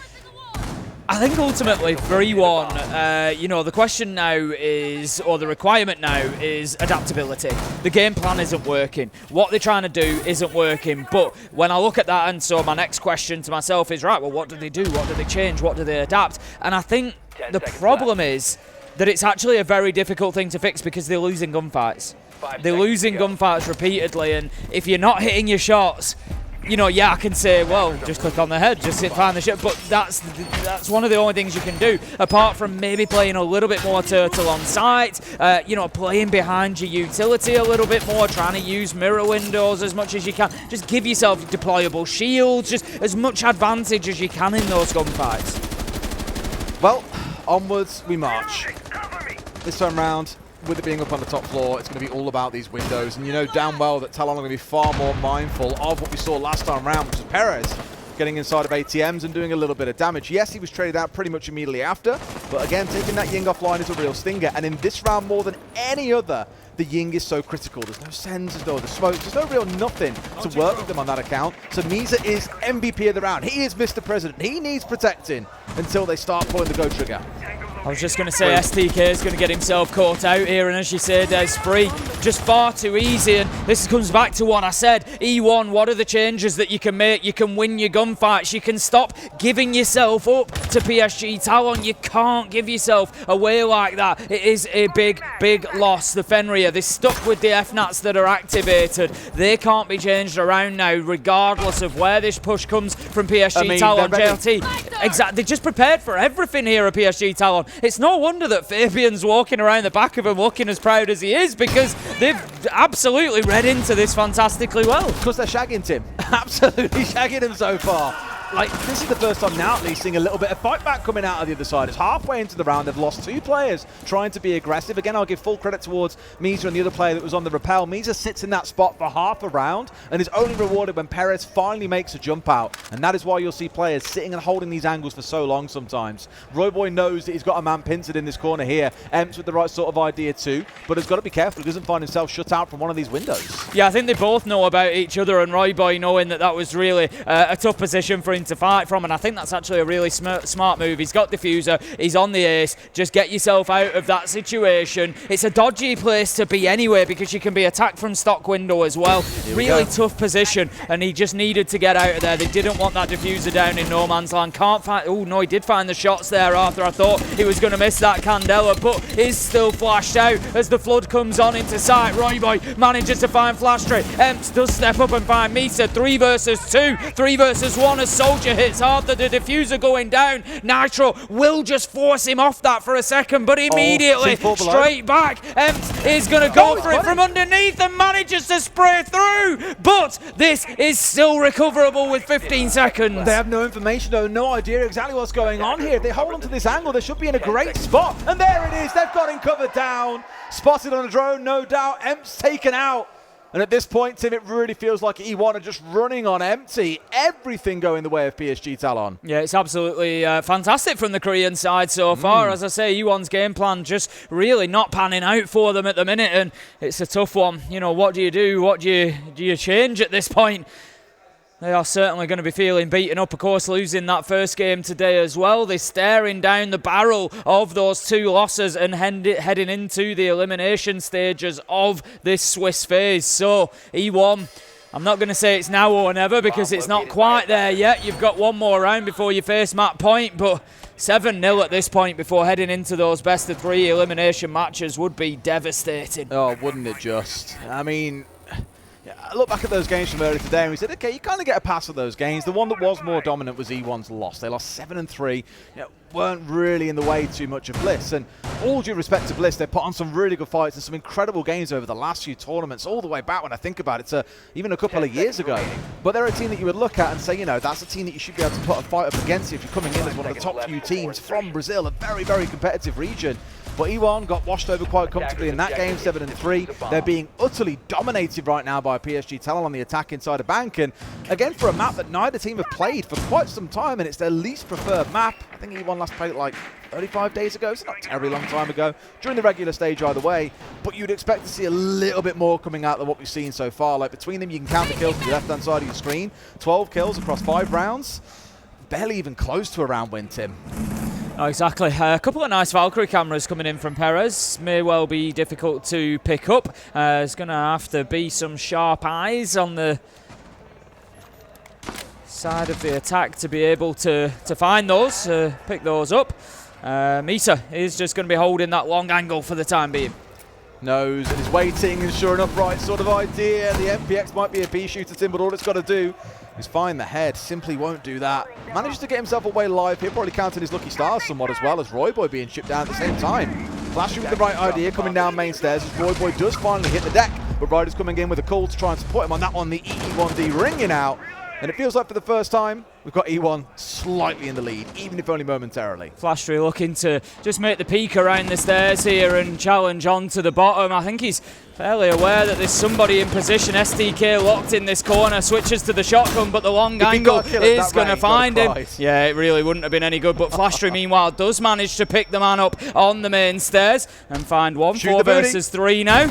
Speaker 2: I think ultimately 3-1, you know, the question now is, or the requirement now is adaptability. The game plan isn't working. What they're trying to do isn't working. But when I look at that, and so my next question to myself is, right, well, what do they do? What do they change? What do they adapt? And I think the problem is that it's actually a very difficult thing to fix because they're losing gunfights. They're losing gunfights repeatedly, and if you're not hitting your shots, you know, yeah, I can say, well, just click on the head, just find the shit, but that's one of the only things you can do, apart from maybe playing a little bit more turtle on site, you know, playing behind your utility a little bit more, trying to use mirror windows as much as you can. Just give yourself deployable shields, just as much advantage as you can in those gunfights.
Speaker 1: Well, onwards we march. This time round, with it being up on the top floor, it's going to be all about these windows. And you know damn well that Talon are going to be far more mindful of what we saw last time round, which was Perez getting inside of ATMs and doing a little bit of damage. Yes, he was traded out pretty much immediately after, but again, taking that Ying offline is a real stinger. And in this round, more than any other, the Ying is so critical. There's no sends, there's no other smokes, there's no real nothing to work with them on that account. So Misa is MVP of the round. He is Mr. President. He needs protecting until they start pulling the go trigger.
Speaker 2: I was just going to say STK is going to get himself caught out here, and as you said, it's free. Just far too easy, and this comes back to what I said. E1, what are the changes that you can make? You can win your gunfights. You can stop giving yourself up to PSG Talon. You can't give yourself away like that. It is a big, big loss. The Fenrir, they're stuck with the FNATs that are activated. They can't be changed around now, regardless of where this push comes from PSG Talon. JLT, exactly. They just prepared for everything here at PSG Talon. It's no wonder that Fabian's walking around the back of him looking as proud as he is, because they've absolutely read into this fantastically well.
Speaker 1: Because they're shagging Tim. Absolutely shagging him so far. Like, this is the first time now at least seeing a little bit of fight back coming out of the other side. It's halfway into the round. They've lost 2 players trying to be aggressive. Again, I'll give full credit towards Misa and the other player that was on the rappel. Misa sits in that spot for half a round and is only rewarded when Perez finally makes a jump out. And that is why you'll see players sitting and holding these angles for so long sometimes. Royboy knows that he's got a man pincered in this corner here. Emps with the right sort of idea too, but has got to be careful he doesn't find himself shut out from one of these windows.
Speaker 2: Yeah, I think they both know about each other, and Royboy knowing that that was really a tough position for him to fight from, and I think that's actually a really smart move. He's got diffuser, he's on the ace, just get yourself out of that situation. It's a dodgy place to be anyway because you can be attacked from stock window as well. Really tough position, and he just needed to get out of there. They didn't want that diffuser down in no man's land. Can't find, oh no, he did find the shots there, Arthur. I thought he was going to miss that Candela, but is still flashed out as the flood comes on into sight. Royboy manages to find Flashtree. Emps does step up and find Misa. 3 versus 2, 3 versus 1 as Soldier hits Arthur. The diffuser going down. Nitro will just force him off that for a second, but immediately straight back. Emps is going to go for it from underneath and manages to spray through, but this is still recoverable with 15 seconds.
Speaker 1: They have no information though, no idea exactly what's going on here. If they hold on to this angle, they should be in a great spot. And there it is, they've got him covered down. Spotted on a drone, no doubt. Emps taken out. And at this point, Tim, it really feels like E1 are just running on empty. Everything going the way of PSG Talon.
Speaker 2: Yeah, it's absolutely fantastic from the Korean side so far. As I say, E1's game plan just really not panning out for them at the minute, and it's a tough one. You know, what do you do? What do you change at this point? They are certainly going to be feeling beaten up, of course, losing that first game today as well. They're staring down the barrel of those 2 losses and heading into the elimination stages of this Swiss phase. So, E1, I'm not going to say it's now or never because it's not quite there yet. You've got one more round before you face Matt Point, but 7-0 at this point before heading into those best-of-3 elimination matches would be devastating.
Speaker 1: Oh, wouldn't it just? I mean, I look back at those games from earlier today and we said, okay, you kind of get a pass for those games. The one that was more dominant was E1's loss. They lost 7-3, weren't really in the way too much of Bliss. And all due respect to Bliss, they put on some really good fights and some incredible games over the last few tournaments, all the way back when I think about it to even a couple of years ago. But they're a team that you would look at and say, that's a team that you should be able to put a fight up against if you're coming in as one of the top few teams from Brazil, a very, very competitive region. But E1 got washed over quite comfortably in that game, 7-3. They're being utterly dominated right now by PSG Talon on the attack inside a bank. And again, for a map that neither team have played for quite some time, and it's their least preferred map. I think E1 last played it like 35 days ago, so not a terribly long time ago, during the regular stage either way. But you'd expect to see a little bit more coming out than what we've seen so far. Like between them, you can count the kills on the left-hand side of your screen. 12 kills across 5 rounds. Barely even close to a round win, Tim.
Speaker 2: Oh, exactly. A couple of nice Valkyrie cameras coming in from Perez. May well be difficult to pick up. There's going to have to be some sharp eyes on the side of the attack to be able to find those, pick those up. Misa is just going to be holding that long angle for the time being.
Speaker 1: Knows and is waiting, and sure enough, right sort of idea. The MPX might be a B shooter, Tim, but all it's got to do is find the head. Simply won't do that. Manages to get himself away live here, probably counting his lucky stars somewhat as well, as Royboy being chipped down at the same time. Flashing with the right idea, coming down main stairs as Royboy does finally hit the deck, but Ryder's coming in with a call to try and support him on that one. The E1D ringing out, and it feels like for the first time, we've got E1 slightly in the lead, even if only momentarily.
Speaker 2: Flashtree looking to just make the peek around the stairs here and challenge on to the bottom. I think he's fairly aware that there's somebody in position. STK locked in this corner, switches to the shotgun, but the long angle is going to find him. Yeah, it really wouldn't have been any good, but Flashtree meanwhile does manage to pick the man up on the main stairs and find one. 4 versus 3 now.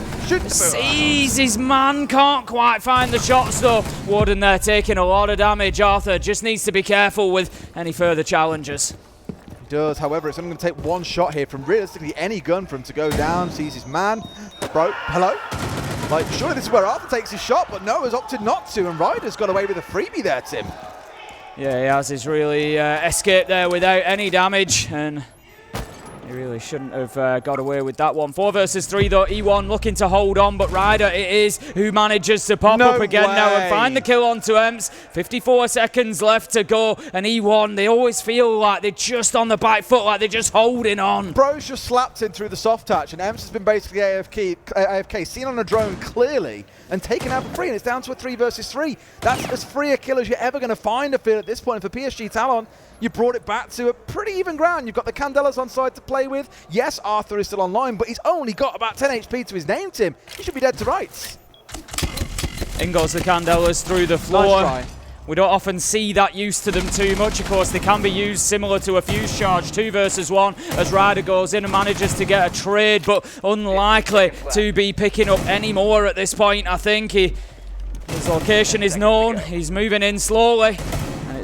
Speaker 2: Sees his man, can't quite find the shots though. Warden there taking a lot of damage. Arthur just needs to be careful with any further challenges.
Speaker 1: He does, however, it's only going to take one shot here from realistically any gun for him to go down. Sees his man. Bro, hello? Like, surely this is where Arthur takes his shot, but no, has opted not to, and Ryder's got away with a freebie there, Tim.
Speaker 2: Yeah, he has. He's really escaped there without any damage, and he really shouldn't have got away with that one. 4 versus 3 though. E1 looking to hold on, but Ryder it is who manages to pop up again now and find the kill onto Emps. 54 seconds left to go, and E1, they always feel like they're just on the back foot, like they're just holding on.
Speaker 1: Bro's just slapped in through the soft touch, and Emps has been basically AFK, seen on a drone clearly, and taken out for free, and it's down to a 3 versus 3. That's as free a kill as you're ever going to find, I feel, at this point. For PSG Talon, you brought it back to a pretty even ground. You've got the Candelas on side to play with. Yes, Arthur is still online, but he's only got about 10 HP to his name, Tim. He should be dead to rights.
Speaker 2: In goes the Candelas through the floor.
Speaker 1: Nice try.
Speaker 2: We don't often see that use to them too much. Of course, they can be used similar to a fuse charge, 2 versus 1, as Ryder goes in and manages to get a trade, but unlikely to be picking up any more at this point. I think his location is known. He's moving in slowly.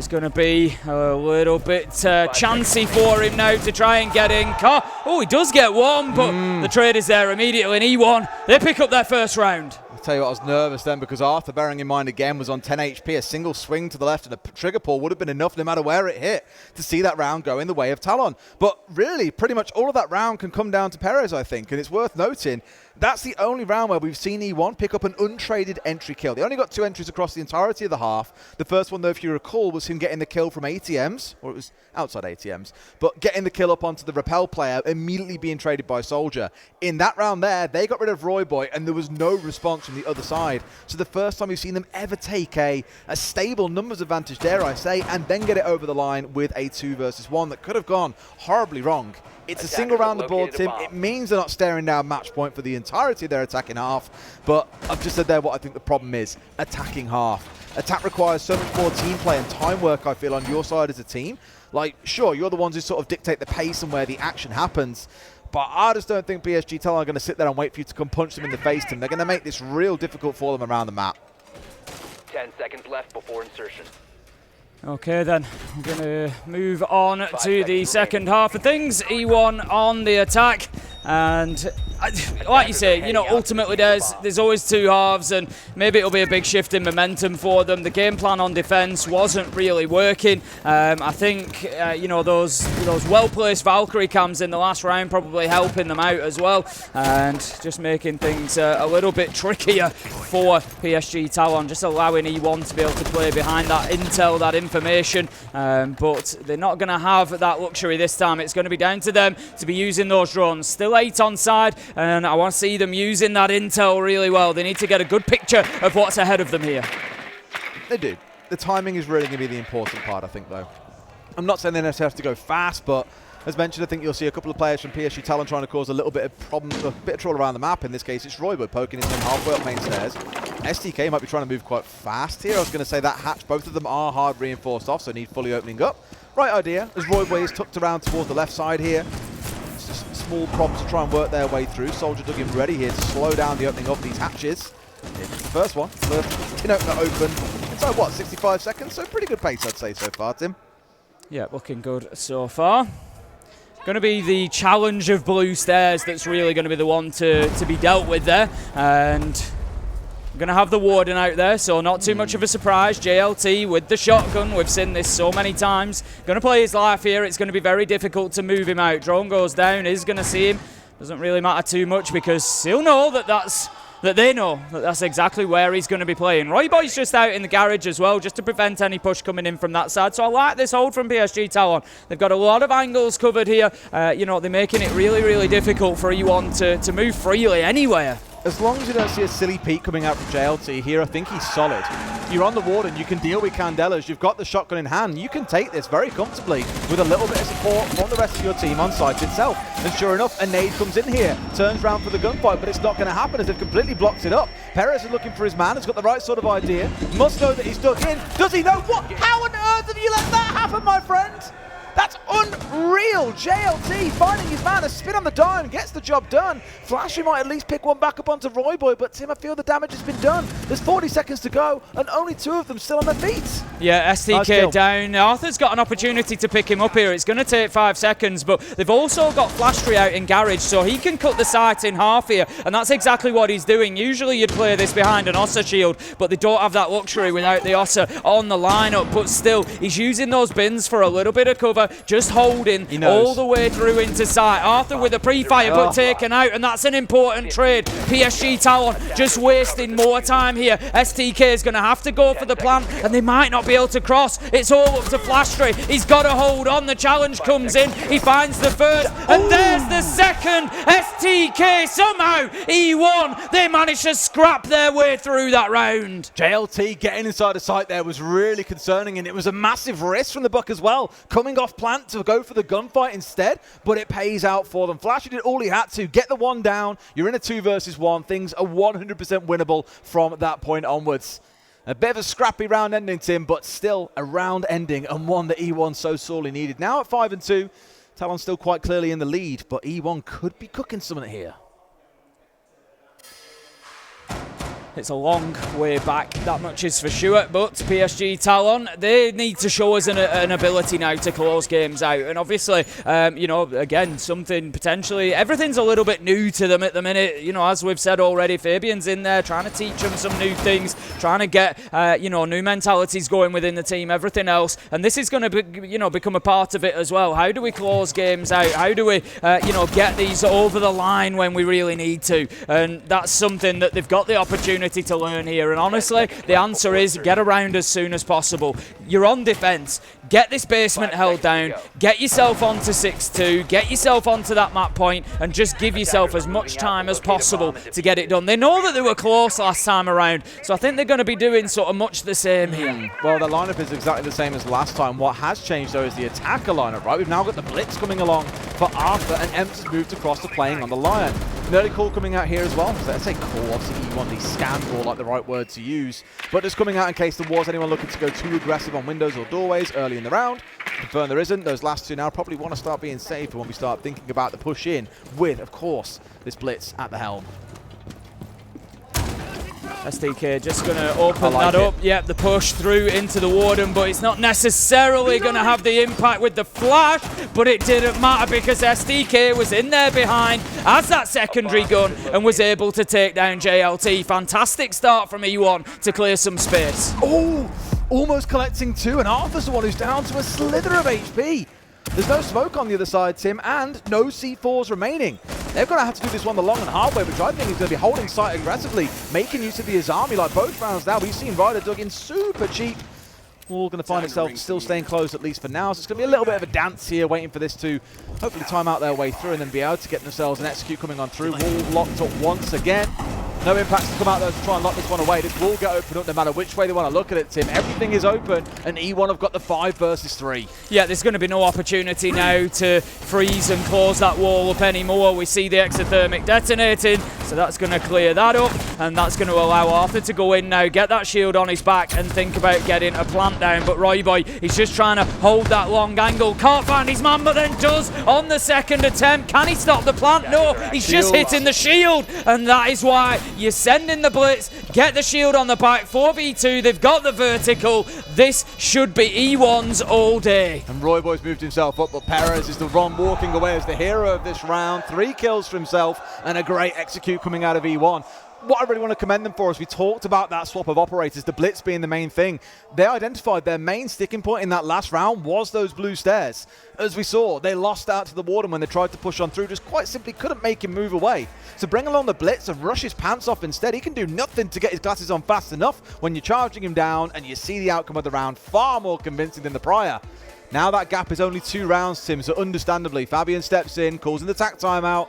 Speaker 2: It's going to be a little bit chancy for him now to try and get in. Oh, he does get one, but the trade is there immediately, and E1, they pick up their first round.
Speaker 1: I'll tell you what, I was nervous then because Arthur, bearing in mind again, was on 10 HP. A single swing to the left and a trigger pull would have been enough no matter where it hit to see that round go in the way of Talon. But really, pretty much all of that round can come down to Perez, I think. And it's worth noting, that's the only round where we've seen E1 pick up an untraded entry kill. They only got 2 entries across the entirety of the half. The first one, though, if you recall, was him getting the kill from ATMs, or it was outside ATMs, but getting the kill up onto the Repel player, immediately being traded by Soldier. In that round there, they got rid of Royboy, and there was no response from the other side. So the first time we've seen them ever take a stable numbers advantage, dare I say, and then get it over the line with a 2 versus 1 that could have gone horribly wrong. It's a single round the board, Tim. It means they're not staring down match point for the entirety of their attacking half. But I've just said there what I think the problem is. Attacking half. Attack requires so much more team play and time work, I feel, on your side as a team. Like, sure, you're the ones who sort of dictate the pace and where the action happens. But I just don't think PSG Talon are going to sit there and wait for you to come punch them in the face, Tim. They're going to make this real difficult for them around the map.
Speaker 3: 10 seconds left before insertion.
Speaker 2: Okay then, we're going to move on to the second half of things. E1 on the attack, and like you say, you know, ultimately there's always 2 halves, and maybe it'll be a big shift in momentum for them. The game plan on defense wasn't really working. I think you know, those well-placed Valkyrie cams in the last round probably helping them out as well, and just making things a little bit trickier for PSG Talon, just allowing E1 to be able to play behind that intel, that information, but they're not going to have that luxury this time. It's going to be down to them to be using those drones. Still 8 on side, and I want to see them using that intel really well. They need to get a good picture of what's ahead of them here.
Speaker 1: They do. The timing is really going to be the important part, I think, though. I'm not saying they necessarily have to go fast, but as mentioned, I think you'll see a couple of players from PSG Talon trying to cause a little bit of problem, a bit of trouble around the map. In this case, it's Royboy poking his in halfway up main stairs. STK might be trying to move quite fast here. I was going to say that hatch, both of them are hard reinforced off, so need fully opening up. Right idea, as Royboy is tucked around towards the left side here. It's just small props to try and work their way through. Soldier dug him ready here to slow down the opening of these hatches. It's the first one, the tin opener open. It's like, what, 65 seconds? So pretty good pace, I'd say, so far, Tim. Yeah,
Speaker 2: looking good so far. Going to be the challenge of blue stairs that's really going to be the one to be dealt with there. And going to have the Warden out there, so not too much of a surprise. JLT with the shotgun. We've seen this so many times. Going to play his life here. It's going to be very difficult to move him out. Drone goes down. Is going to see him. Doesn't really matter too much because he'll know that they know that that's exactly where he's going to be playing. Royboy's just out in the garage as well, just to prevent any push coming in from that side. So I like this hold from PSG Talon. They've got a lot of angles covered here. You know, they're making it really, really difficult for E1 to move freely anywhere.
Speaker 1: As long as you don't see a silly peek coming out from JLT here, I think he's solid. You're on the Warden, you can deal with Candelas, you've got the shotgun in hand, you can take this very comfortably with a little bit of support from the rest of your team on site itself. And sure enough, a nade comes in here, turns round for the gunfight, but it's not going to happen as they've completely blocked it up. Perez is looking for his man, has got the right sort of idea, must know that he's dug in. Does he know what? How on earth have you let that happen, my friend? That's unreal. JLT finding his man, a spin on the dime, gets the job done. Flashy might at least pick one back up onto Royboy, but Tim, I feel the damage has been done. There's 40 seconds to go, and only 2 of them still on their feet. Yeah, STK nice down. Arthur's got an opportunity to pick him up here. It's going to take 5 seconds, but they've also got Flashtree out in garage, so he can cut the site in half here, and that's exactly what he's doing. Usually you'd play this behind an Ossa shield, but they don't have that luxury without the Ossa on the lineup, but still, he's using those bins for a little bit of cover, just holding all the way through into sight. Arthur with a pre-fire but taken out, and that's an important trade. PSG Talon just wasting more time here. STK is going to have to go for the plant, and they might not be able to cross. It's all up to Flashtree. He's got to hold on. The challenge comes in. He finds the first, and there's the second. STK somehow, E1, they managed to scrap their way through that round. JLT getting inside the site there was really concerning, and it was a massive risk from the Buck as well, coming off plant to go for the gunfight instead, but it pays out for them. Flashy did all he had to get the one down. You're in a 2 versus 1. Things are 100% winnable from that point onwards. A bit of a scrappy round ending, Tim, but still a round ending, and one that E1 so sorely needed. Now at 5-2, Talon still quite clearly in the lead, but E1 could be cooking something here.
Speaker 2: It's a long way back, that much is for sure, but PSG Talon, they need to show us an ability now to close games out, and obviously, you know, again, something potentially, everything's a little bit new to them at the minute, you know, as we've said already, Fabian's in there trying to teach them some new things, trying to get, you know, new mentalities going within the team, everything else, and this is going to, you know, become a part of it as well. How do we close games out? How do we, you know, get these over the line when we really need to? And that's something that they've got the opportunity to learn here, and honestly the answer is get around as soon as possible. You're on defense, get this basement held down, get yourself onto 6-2, get yourself onto that map point, and just give yourself as much time as possible to get it done. They know that they were close last time around, so I think they're going to be doing sort of much the same here.
Speaker 1: Well, the lineup is exactly the same as last time. What has changed though is the attacker lineup, right? We've now got the Blitz coming along for Arthur, and Emps has moved across to playing on the Lion. An early call coming out here as well. So let's say call, obviously E1, these scans are like the right word to use. But just coming out in case there was anyone looking to go too aggressive on windows or doorways early in the round. Confirm there isn't. Those last two now probably want to start being safe when we start thinking about the push in with, of course, this Blitz at the helm.
Speaker 2: SDK just going to open that up. Yep, the push through into the Warden, but it's not necessarily going to have the impact with the flash, but it didn't matter because SDK was in there behind as that secondary gun and was able to take down JLT. Fantastic start from E1 to clear some space.
Speaker 1: Oh, almost collecting two, and Arthur's the one who's down to a slither of HP. There's no smoke on the other side, Tim, and no C4s remaining. They're going to have to do this one the long and hard way, which I think is going to be holding site aggressively, making use of the Azami like both rounds now. We've seen Ryder dug in super cheap. All going to find itself still staying closed at least for now, so it's going to be a little bit of a dance here, waiting for this to hopefully time out their way through and then be able to get themselves an execute coming on through. Wall locked up once again. No impacts to come out there to try and lock this one away. This will get opened up no matter which way they want to look at it, Tim. Everything is open, and E1 have got the 5 versus 3.
Speaker 2: Yeah, there's going to be no opportunity now to freeze and close that wall up anymore. We see the exothermic detonating, so that's going to clear that up, and that's going to allow Arthur to go in now, get that shield on his back, and think about getting a plant down. But Royboy, he's just trying to hold that long angle. Can't find his man, but then does on the second attempt. Can he stop the plant? No, he's just hitting the shield, and that is why you send in the Blitz, get the shield on the back, 4v2, they've got the vertical. This should be E1's all day.
Speaker 1: And Royboy's moved himself up, but Perez is the one walking away as the hero of this round. 3 kills for himself, and a great execute coming out of E1. What I really want to commend them for is we talked about that swap of operators, the Blitz being the main thing. They identified their main sticking point in that last round was those blue stairs. As we saw, they lost out to the Warden when they tried to push on through, just quite simply couldn't make him move away. So bring along the Blitz and rush his pants off instead. He can do nothing to get his glasses on fast enough when you're charging him down, and you see the outcome of the round far more convincing than the prior. Now that gap is only 2 rounds, Tim, so understandably, Fabian steps in, calls in the tack timeout.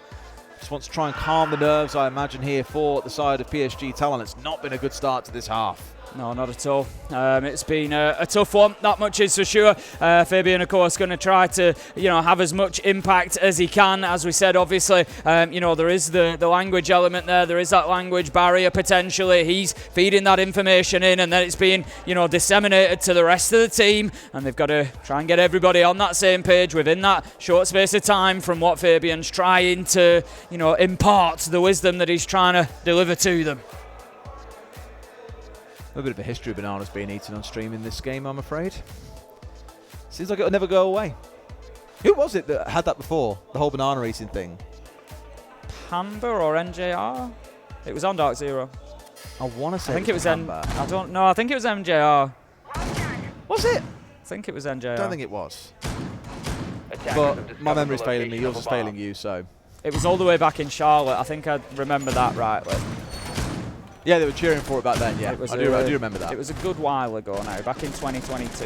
Speaker 1: Just wants to try and calm the nerves, I imagine, here for the side of PSG Talon. It's not been a good start to this half.
Speaker 2: No, not at all. It's been a tough one, that much is for sure. Fabian, of course, going to try to, you know, have as much impact as he can. As we said, obviously, you know, there is the language element there. There is that language barrier potentially. He's feeding that information in, and then it's being, you know, disseminated to the rest of the team. And they've got to try and get everybody on that same page within that short space of time from what Fabian's trying to, you know, impart the wisdom that he's trying to deliver to them.
Speaker 1: A bit of a history of bananas being eaten on stream in this game, I'm afraid. Seems like it'll never go away. Who was it that had that before? The whole banana eating thing?
Speaker 2: Pamba or NJR? It was on Dark Zero.
Speaker 1: I want to say
Speaker 2: I think it was
Speaker 1: Pamba.
Speaker 2: I don't know. I think it was MJR.
Speaker 1: Was it?
Speaker 2: I think it was NJR.
Speaker 1: I don't think it was. But my memory's failing me. Yours is failing you, so.
Speaker 2: It was all the way back in Charlotte. I think I remember that rightly.
Speaker 1: Yeah, they were cheering for it back then, yeah. I do remember that.
Speaker 2: It was a good while ago now, back in 2022.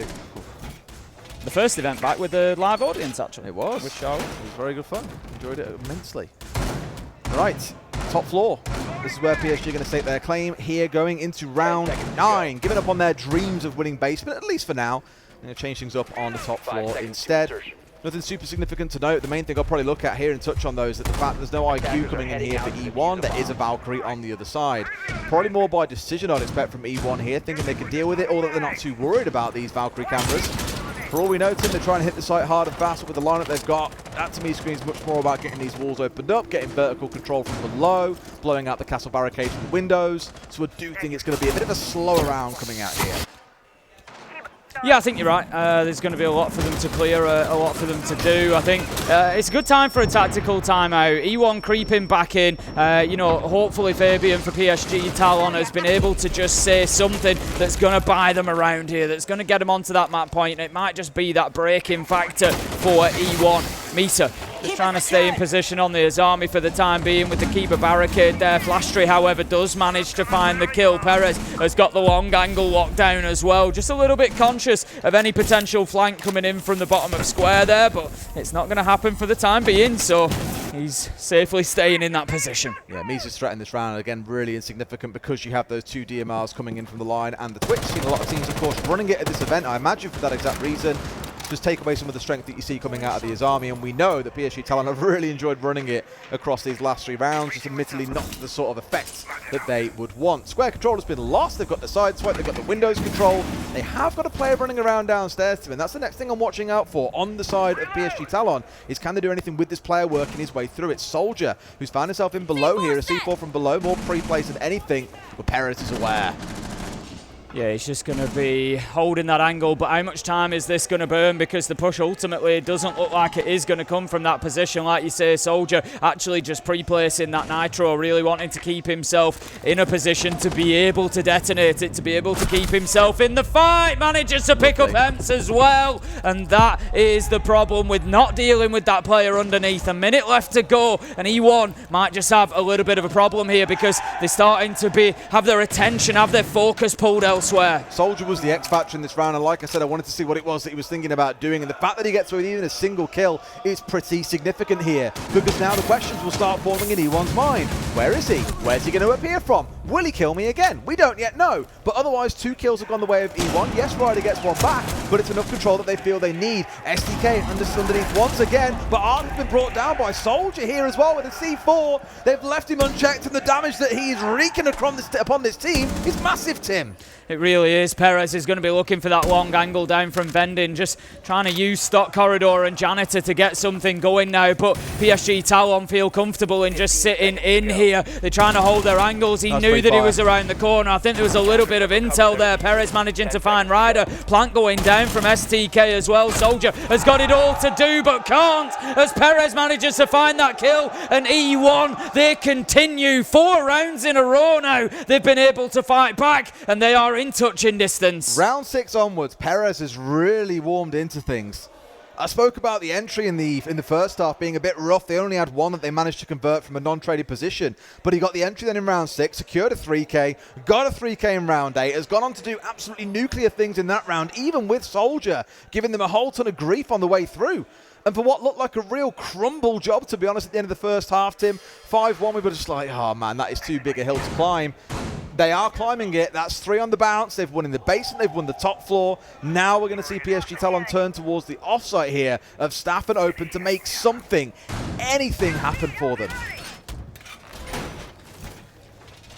Speaker 2: The first event back with the live audience, actually.
Speaker 1: It was.
Speaker 2: With Charlotte.
Speaker 1: It was very good fun. Enjoyed it immensely. Right, top floor. This is where PSG are going to stake their claim here going into round 9. Giving up on their dreams of winning basement, at least for now. They're going to change things up on the top floor instead. Nothing super significant to note. The main thing I'll probably look at here and touch on those is the fact that there's no IQ coming in here for E1. There is a Valkyrie on the other side. Probably more by decision I'd expect from E1 here, thinking they can deal with it, or that they're not too worried about these Valkyrie cameras. For all we know, Tim, they're trying to hit the site hard and fast with the lineup they've got. That to me screams much more about getting these walls opened up, getting vertical control from below, blowing out the castle barricades and the windows. So I do think it's going to be a bit of a slower round coming out here.
Speaker 2: Yeah, I think you're right. There's going to be a lot for them to clear, a lot for them to do. I think it's a good time for a tactical timeout. E1 creeping back in. Hopefully Fabian for PSG Talon has been able to just say something that's going to buy them around here, that's going to get them onto that map point. It might just be that breaking factor for E1. Mita just trying to stay in position on the Azami for the time being with the keeper barricade there. Flashtry, however, does manage to find the kill. Perez has got the long angle locked down as well. Just a little bit conscious of any potential flank coming in from the bottom of square there, but it's not going to happen for the time being, so he's safely staying in that position.
Speaker 1: Yeah, Mita's threat in this round, again, really insignificant because you have those 2 DMRs coming in from the line and the Twitch. Seen a lot of teams, of course, running it at this event, I imagine for that exact reason. Just take away some of the strength that you see coming out of the Azami, and we know that PSG Talon have really enjoyed running it across these last 3 rounds, just admittedly not to the sort of effect that they would want. Square control has been lost, they've got the side swipe, they've got the windows control, they have got a player running around downstairs to him, and that's the next thing I'm watching out for on the side of PSG Talon, is can they do anything with this player working his way through it. Soldier, who's found himself in below here, a C4 from below, more pre-placed than anything, but Perez is aware.
Speaker 2: Yeah, he's just going to be holding that angle, but how much time is this going to burn? Because the push ultimately doesn't look like it is going to come from that position. Like you say, Soldier actually just pre-placing that nitro, really wanting to keep himself in a position to be able to detonate it, to be able to keep himself in the fight. Manages to pick up Emps as well, and that is the problem with not dealing with that player underneath. A minute left to go, and E1 might just have a little bit of a problem here because they're starting to have their attention, have their focus pulled elsewhere.
Speaker 1: Soldier was the X factor in this round, and like I said, I wanted to see what it was that he was thinking about doing, and the fact that he gets with even a single kill is pretty significant here, because now the questions will start forming in E1's mind. Where is he? Where's he going to appear from? Will he kill me again? We don't yet know, but otherwise 2 kills have gone the way of E1. Yes, Ryder gets 1 back, but it's enough control that they feel they need. SDK underneath once again, but Ard has been brought down by Soldier here as well with a C4. They've left him unchecked, and the damage that he is wreaking upon this team is massive, Tim.
Speaker 2: It really is. Perez is going to be looking for that long angle down from Vendin, just trying to use Stock Corridor and Janitor to get something going now, but PSG Talon feel comfortable in just sitting in here. They're trying to hold their angles. He knew that he was around the corner. I think there was a little bit of intel there. Perez managing to find Ryder. Plant going down from STK as well. Soldier has got it all to do, but can't, as Perez manages to find that kill, and E1, they continue 4 rounds in a row now. They've been able to fight back, and they are in touching distance.
Speaker 1: Round 6 onwards, Perez has really warmed into things. I spoke about the entry in the first half being a bit rough. They only had 1 that they managed to convert from a non-traded position, but he got the entry then in round 6, secured a 3k, got a 3k in round 8, has gone on to do absolutely nuclear things in that round, even with Soldier, giving them a whole ton of grief on the way through. And for what looked like a real crumble job, to be honest, at the end of the first half, Tim, 5-1, we were just like, oh man, that is too big a hill to climb. They are climbing it. That's 3 on the bounce. They've won in the basement. They've won the top floor. Now we're going to see PSG Talon turn towards the offsite here of Staff and Open to make something, anything happen for them.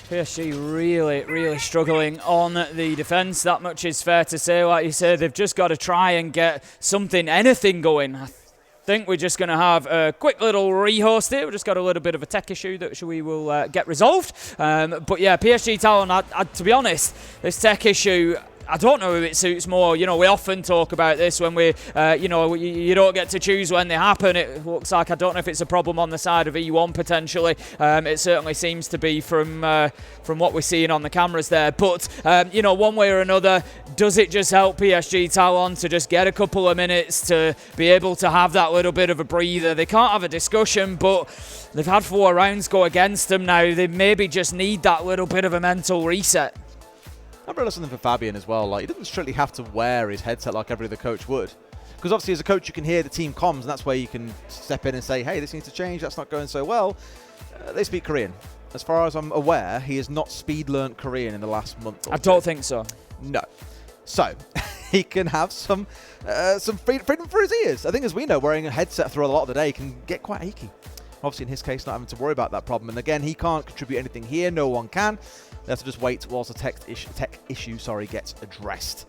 Speaker 2: PSG really struggling on the defence. That much is fair to say. Like you said, they've just got to try and get something, anything going. I think we're just going to have a quick little rehost here. We've just got a little bit of a tech issue that we will get resolved. But yeah, PSG Talon, to be honest, this tech issue, I don't know if it suits more. You know, we often talk about this when we, you don't get to choose when they happen. It looks like, I don't know if it's a problem on the side of E1 potentially. It certainly seems to be from what we're seeing on the cameras there. But, one way or another, does it just help PSG Talon to just get a couple of minutes to be able to have that little bit of a breather? They can't have a discussion, but they've had 4 rounds go against them now. They maybe just need that little bit of a mental reset.
Speaker 1: I've realised something for Fabian as well. Like, he doesn't strictly have to wear his headset like every other coach would. Because obviously as a coach you can hear the team comms, and that's where you can step in and say, hey, this needs to change, that's not going so well. They speak Korean. As far as I'm aware, he has not speed learnt Korean in the last month or
Speaker 2: I don't think so.
Speaker 1: No. So, he can have some freedom for his ears. I think, as we know, wearing a headset through a lot of the day can get quite achy. Obviously, in his case, not having to worry about that problem. And again, he can't contribute anything here. No one can. They have to just wait whilst the tech issue gets addressed.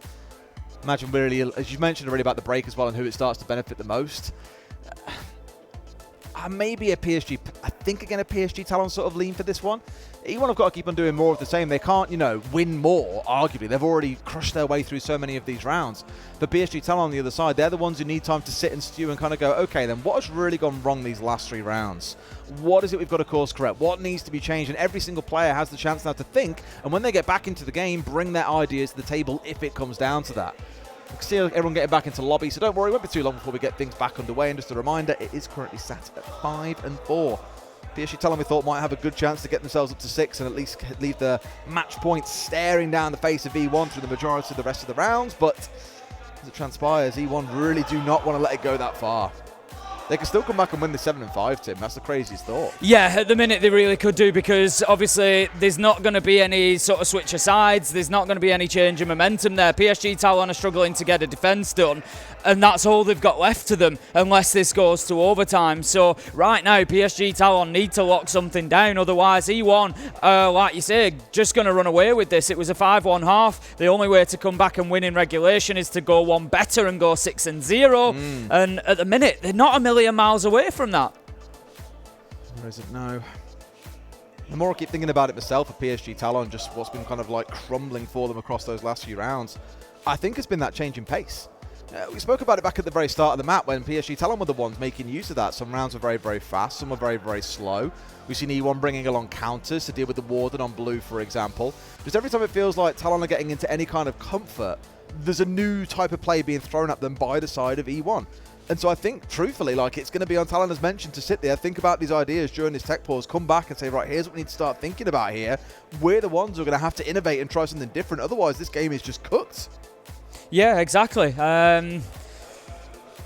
Speaker 1: imagine really, as you mentioned already about the break as well and who it starts to benefit the most. Maybe a PSG, I think again a PSG Talon sort of lean for this one. E1 have got to keep on doing more of the same. They can't, win more, arguably. They've already crushed their way through so many of these rounds. But PSG Talon on the other side, they're the ones who need time to sit and stew and kind of go, okay, then what has really gone wrong these last 3 rounds? What is it we've got to course correct? What needs to be changed? And every single player has the chance now to think, and when they get back into the game, bring their ideas to the table if it comes down to that. I can see everyone getting back into lobby, so don't worry, it won't be too long before we get things back underway. And just a reminder, it is currently sat at 5-4. PSG Talon we thought might have a good chance to get themselves up to 6 and at least leave the match points staring down the face of E1 through the majority of the rest of the rounds. But as it transpires, E1 really do not want to let it go that far. They can still come back and win the 7-5, Tim. That's the craziest thought.
Speaker 2: Yeah, at the minute they really could do, because obviously there's not going to be any sort of switch of sides. There's not going to be any change in momentum there. PSG Talon are struggling to get a defence done, and that's all they've got left to them unless this goes to overtime. So right now, PSG Talon need to lock something down. Otherwise, E1, like you say, just going to run away with this. It was a 5-1 half. The only way to come back and win in regulation is to go one better and go 6-0. And at the minute, they're not a million miles away from that.
Speaker 1: Or is it? No. The more I keep thinking about it myself, for PSG Talon, just what's been kind of like crumbling for them across those last few rounds, I think it's been that change in pace. We spoke about it back at the very start of the map when PSG Talon were the ones making use of that. Some rounds were very, very fast, some were very, very slow. We've seen E1 bringing along counters to deal with the Warden on blue, for example. Just every time it feels like Talon are getting into any kind of comfort, there's a new type of play being thrown at them by the side of E1. And so I think, truthfully, it's going to be on Talon, as mentioned, to sit there, think about these ideas during this tech pause, come back and say, right, here's what we need to start thinking about here. We're the ones who are going to have to innovate and try something different. Otherwise, this game is just cooked.
Speaker 2: Yeah, exactly.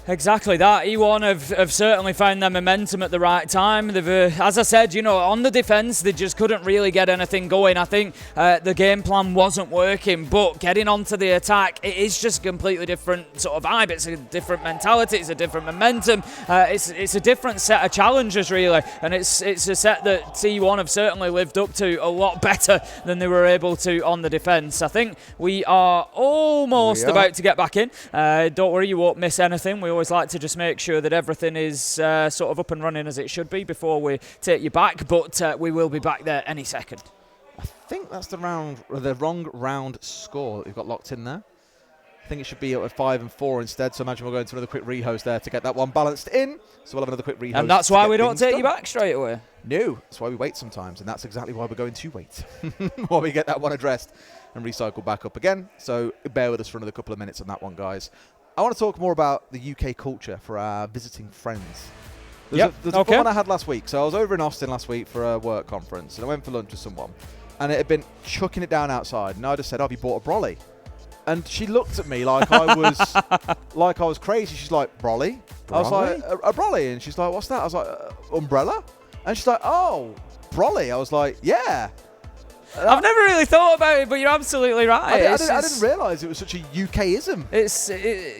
Speaker 2: Exactly that. E1 have certainly found their momentum at the right time. They've, as I said, on the defence, they just couldn't really get anything going. I think the game plan wasn't working, but getting onto the attack, it is just a completely different sort of vibe. It's a different mentality. It's a different momentum. It's a different set of challenges, really, and it's a set that E1 have certainly lived up to a lot better than they were able to on the defence. I think we are almost about to get back in. Don't worry, you won't miss anything. We always like to just make sure that everything is sort of up and running as it should be before we take you back, but we will be back there any second.
Speaker 1: I think that's the wrong round score that we've got locked in there. I think it should be at 5-4 instead, so imagine we'll go into another quick rehost there to get that one balanced in. So we'll have another quick rehost.
Speaker 2: And that's why we don't take you back straight away.
Speaker 1: No, that's why we wait sometimes, and that's exactly why we're going to wait while we get that one addressed and recycle back up again. So bear with us for another couple of minutes on that one, guys. I want to talk more about the UK culture for our visiting friends. There's a fun one I had last week. So I was over in Austin last week for a work conference, and I went for lunch with someone, and it had been chucking it down outside, and I just said, "Oh, have you bought a brolly?" And she looked at me like I was crazy. She's like, "Brolly?" I was like, "A brolly," and she's like, "What's that?" I was like, "Umbrella," and she's like, "Oh, brolly." I was like, "Yeah."
Speaker 2: I've never really thought about it, but you're absolutely right.
Speaker 1: I didn't realise it was such a UKism.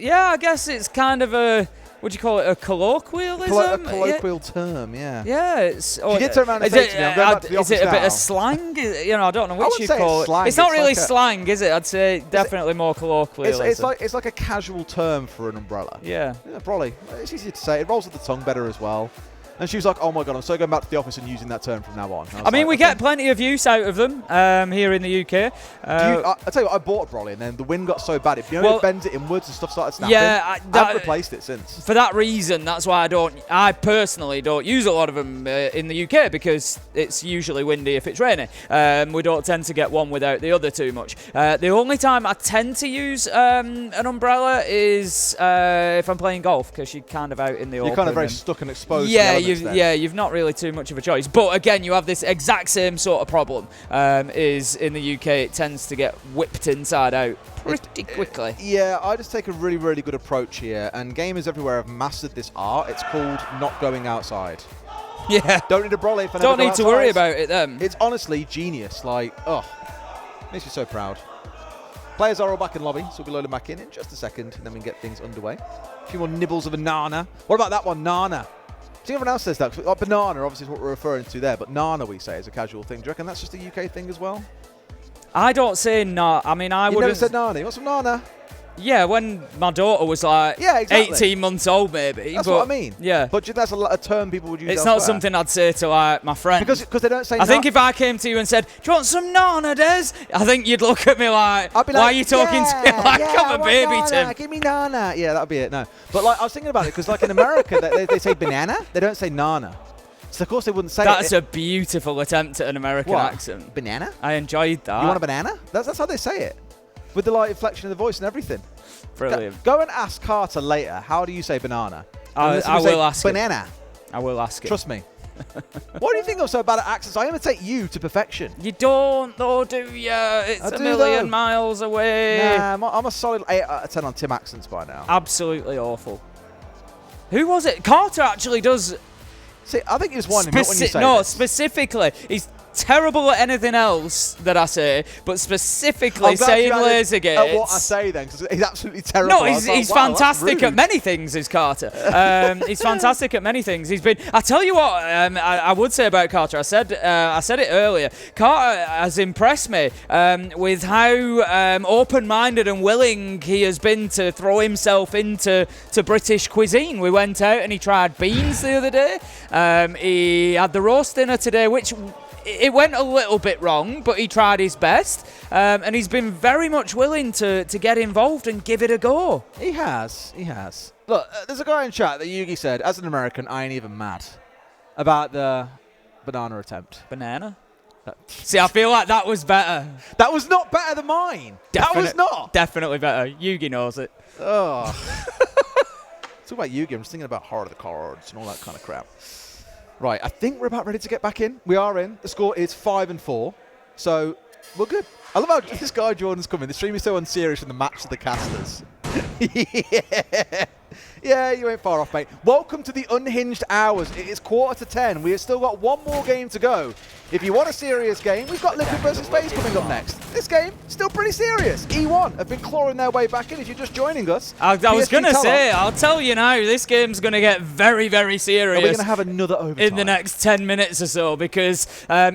Speaker 2: Yeah, I guess it's kind of a, what do you call it, a colloquialism?
Speaker 1: A colloquial term, yeah.
Speaker 2: Yeah, it's...
Speaker 1: She did turn around and say to me, I'm going back to the office now.
Speaker 2: Is it a bit of slang? I don't know which you call it.
Speaker 1: Slang.
Speaker 2: It's not really slang, is it? I'd say definitely more colloquialism.
Speaker 1: It's like a casual term for an umbrella.
Speaker 2: Yeah.
Speaker 1: Probably. It's easy to say. It rolls with the tongue better as well. And she was like, "Oh my God, I'm so going back to the office and using that term from now on."
Speaker 2: I mean, we get plenty of use out of them here in the UK.
Speaker 1: I tell you what, I bought a brolly and then the wind got so bad. It bends it inwards and stuff started snapping.
Speaker 2: Yeah,
Speaker 1: I've replaced it since.
Speaker 2: For that reason, that's why I personally don't use a lot of them in the UK, because it's usually windy if it's raining. We don't tend to get one without the other too much. The only time I tend to use an umbrella is if I'm playing golf, because you're kind of out in the open.
Speaker 1: You're kind of very stuck and exposed.
Speaker 2: Yeah, you've not really too much of a choice. But again, you have this exact same sort of problem. Is in the UK, it tends to get whipped inside out pretty quickly.
Speaker 1: Yeah, I just take a really, really good approach here, and gamers everywhere have mastered this art. It's called not going outside.
Speaker 2: Yeah.
Speaker 1: Don't need a brolly if I
Speaker 2: don't need to worry about it then.
Speaker 1: It's honestly genius. Makes me so proud. Players are all back in lobby, so we'll be loading back in just a second, and then we can get things underway. A few more nibbles of a nana. What about that one, nana? See, everyone else says that. Like banana, obviously, is what we're referring to there, but nana, we say, is a casual thing. Do you reckon that's just a UK thing as well?
Speaker 2: I don't say no. I mean, I wouldn't.
Speaker 1: Never said nana. You want some nana?
Speaker 2: Yeah, when my daughter was like 18 months old, maybe.
Speaker 1: That's what I mean.
Speaker 2: Yeah.
Speaker 1: But that's a term people would use.
Speaker 2: It's
Speaker 1: elsewhere.
Speaker 2: not something I'd say to like my friends.
Speaker 1: Because they don't say.
Speaker 2: I think if I came to you and said, "Do you want some nana, Des?" I think you'd look at me like,
Speaker 1: I'd be
Speaker 2: "Why
Speaker 1: like,
Speaker 2: are you talking to me like I'm a baby,
Speaker 1: nana,
Speaker 2: Tim?"
Speaker 1: Give me nana. Yeah, that'd be it. No, but like I was thinking about it because like in America they say banana. They don't say nana. So of course they wouldn't say
Speaker 2: That's a beautiful attempt at an American accent.
Speaker 1: Banana?
Speaker 2: I enjoyed that.
Speaker 1: You want a banana? That's how they say it. With the light inflection of the voice and everything.
Speaker 2: Brilliant.
Speaker 1: Go and ask Carter later, how do you say banana?
Speaker 2: I will ask
Speaker 1: banana.
Speaker 2: I will ask him.
Speaker 1: Trust me. Why do you think I'm so bad at accents? I imitate you to perfection.
Speaker 2: You don't though, do you? It's a million miles away.
Speaker 1: Nah, I'm a solid 8 out of 10 on Tim accents by now.
Speaker 2: Absolutely awful. Who was it? Carter actually does...
Speaker 1: See, I think you're just winding me up when you say this.
Speaker 2: Specifically, he's terrible at anything else that I say, but specifically saying laser gates.
Speaker 1: At what I say then, because he's absolutely terrible.
Speaker 2: No, he's fantastic at many things, is Carter. He's fantastic at many things. He's been. I tell you what, I would say about Carter. I said it earlier. Carter has impressed me with how open-minded and willing he has been to throw himself into British cuisine. We went out and he tried beans the other day. He had the roast dinner today, which. It went a little bit wrong, but he tried his best, and he's been very much willing to get involved and give it a go.
Speaker 1: He has. Look, there's a guy in chat that Yugi said, as an American, I ain't even mad about the banana attempt.
Speaker 2: Banana? See, I feel like that was better.
Speaker 1: That was not better than mine. That was not.
Speaker 2: Definitely better. Yugi knows it.
Speaker 1: Oh. Talk about Yugi, I'm just thinking about Heart of the Cards and all that kind of crap. Right, I think we're about ready to get back in. We are in. The score is 5-4, so we're good. I love how this guy Jordan's coming. The stream is so unserious in the match of the casters. Yeah, you ain't far off, mate. Welcome to the Unhinged Hours. It is 9:45. We have still got one more game to go. If you want a serious game, we've got Liquid vs. FaZe coming up next. This game, still pretty serious. E1 have been clawing their way back in if you're just joining us.
Speaker 2: I was going to say, I'll tell you now, this game's going to get very, very serious.
Speaker 1: Are we going to have another overtime?
Speaker 2: In the next 10 minutes or so, because,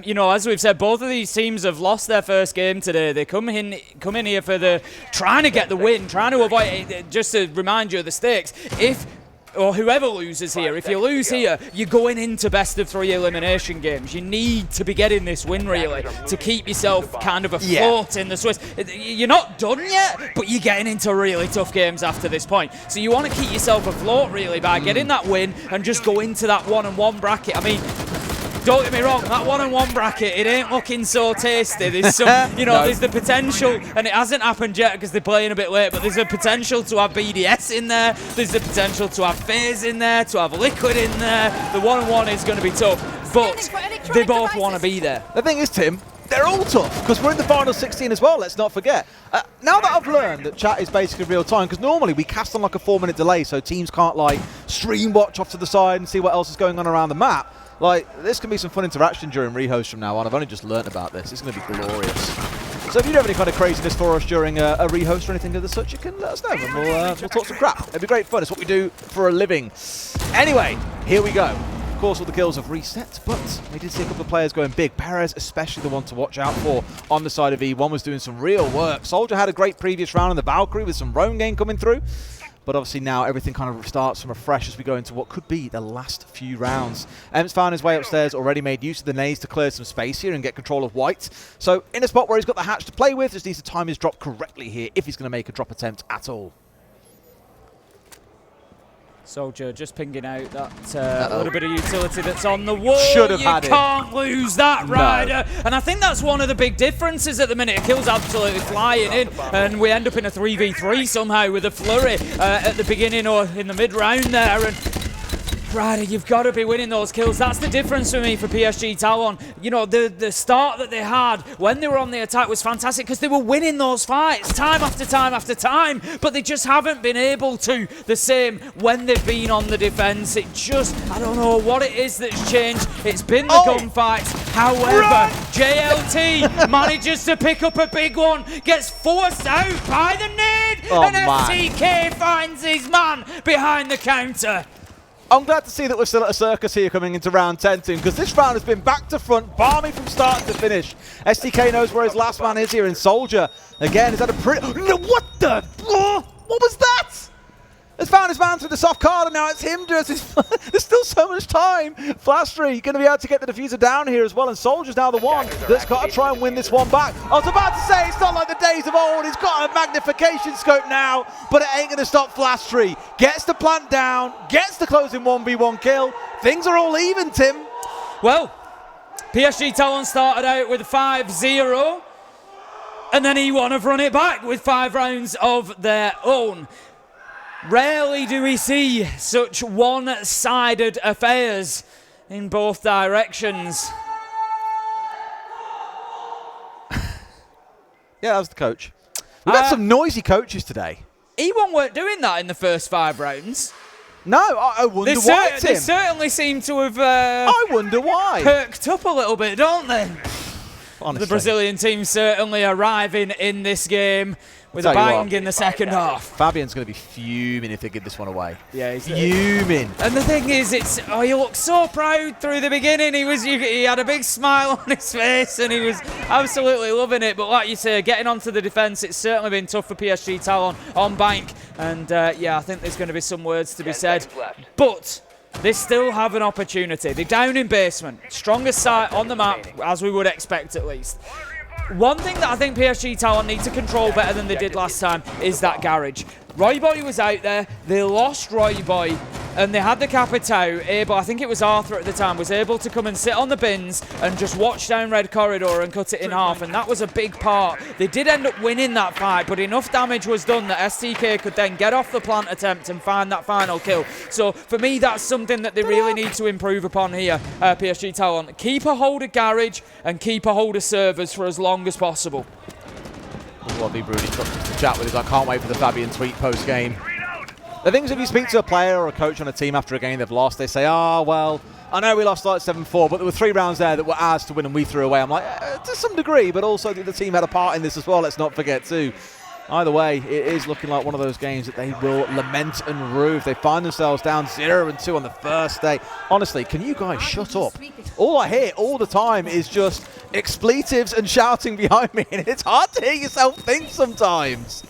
Speaker 2: you know, as we've said, both of these teams have lost their first game today. They come in here for trying to get the win, trying to avoid it, just to remind you of the stakes. Or whoever loses here, if you lose here, you're going into best of 3 elimination games. You need to be getting this win, really, to keep yourself kind of afloat in the Swiss. You're not done yet, but you're getting into really tough games after this point. So you want to keep yourself afloat, really, by getting that win and just go into that 1-on-1 bracket. I mean, don't get me wrong, that 1-on-1 bracket, it ain't looking so tasty. There's some, there's the potential, and it hasn't happened yet because they're playing a bit late, but there's a potential to have BDS in there, there's the potential to have FaZe in there, to have Liquid in there. The 1-on-1 is going to be tough, but they both want to be there.
Speaker 1: The thing is, Tim, they're all tough because we're in the final 16 as well, let's not forget. Now that I've learned that chat is basically real time, because normally we cast on like a 4-minute delay so teams can't like stream watch off to the side and see what else is going on around the map. Like, this can be some fun interaction during rehost from now on. I've only just learnt about this. It's going to be glorious. So if you do have any kind of craziness for us during a rehost or anything of the such, you can let us know and we'll talk some crap. It'd be great fun. It's what we do for a living. Anyway, here we go. Of course, all the kills have reset, but we did see a couple of players going big. Perez, especially the one to watch out for on the side of E1, was doing some real work. Soldier had a great previous round on the Valkyrie with some roam game coming through. But obviously now everything kind of starts from afresh as we go into what could be the last few rounds. Em's found his way upstairs, already made use of the nades to clear some space here and get control of White. So in a spot where he's got the hatch to play with, just needs to time his drop correctly here if he's going to make a drop attempt at all.
Speaker 2: Soldier just pinging out that little bit of utility that's on the wall.
Speaker 1: Should have had it.
Speaker 2: You can't lose that, Ryder. No. And I think that's one of the big differences at the minute. Kill's absolutely flying in, and we end up in a 3v3 somehow with a flurry at the beginning or in the mid-round there. And Ryder, you've got to be winning those kills. That's the difference for me for PSG Talon. You know, the start that they had when they were on the attack was fantastic because they were winning those fights time after time after time, but they just haven't been able to the same when they've been on the defense. It just, I don't know what it is that's changed. It's been the gunfights. However, JLT manages to pick up a big one, gets forced out by the nade, and FTK finds his man behind the counter.
Speaker 1: I'm glad to see that we're still at a circus here coming into round 10 team, because this round has been back to front, balmy from start to finish. STK knows where his last man is here in Soldier. Again, he's had a pretty... No, what the... What was that? Has found his man through the soft card, and now it's him. There's still so much time. Flastry going to be able to get the diffuser down here as well, and Soldier's now the one that's got to try and win this one back. I was about to say, it's not like the days of old. He's got a magnification scope now, but it ain't going to stop Flastry. Gets the plant down, gets the closing 1v1 kill. Things are all even, Tim.
Speaker 2: Well, PSG Talon started out with 5-0, and then E1 have run it back with 5 rounds of their own. Rarely do we see such one-sided affairs in both directions.
Speaker 1: Yeah, that was the coach. We've got some noisy coaches today.
Speaker 2: E1 weren't doing that in the first 5 rounds.
Speaker 1: No, I wonder why, Tim.
Speaker 2: They certainly seem to have
Speaker 1: I wonder why.
Speaker 2: perked up a little bit, don't they?
Speaker 1: Honestly.
Speaker 2: The Brazilian team certainly arriving in this game with a bang in the second half.
Speaker 1: Fabian's going to be fuming if they give this one away.
Speaker 2: Yeah, he's
Speaker 1: fuming.
Speaker 2: And the thing is, he looked so proud through the beginning. He had a big smile on his face, and he was absolutely loving it. But like you say, getting onto the defence, it's certainly been tough for PSG Talon on bank. And yeah, I think there's going to be some words to be said. But they still have an opportunity. They're down in basement, strongest side on the map, as we would expect at least. One thing that I think PSG Talon need to control better than they did last time is that garage. Royboy was out there, they lost Royboy, and they had the Capitao able, I think it was Arthur at the time, was able to come and sit on the bins and just watch down red corridor and cut it in half, and that was a big part. They did end up winning that fight, but enough damage was done that STK could then get off the plant attempt and find that final kill. So for me, that's something that they really need to improve upon here, PSG Talon. Keep a hold of garage and keep a hold of servers for as long as possible.
Speaker 1: What be Bruni to chat with is I can't wait for the Fabian tweet post-game. The things if you speak to a player or a coach on a team after a game they've lost, they say, well, I know we lost like 7-4, but there were 3 rounds there that were ours to win and we threw away. I'm like, to some degree, but also the team had a part in this as well, let's not forget too. Either way, it is looking like one of those games that they will lament and rue if they find themselves down 0-2 on the first day. Honestly, can you guys shut up? All I hear all the time is just expletives and shouting behind me, and it's hard to hear yourself think sometimes.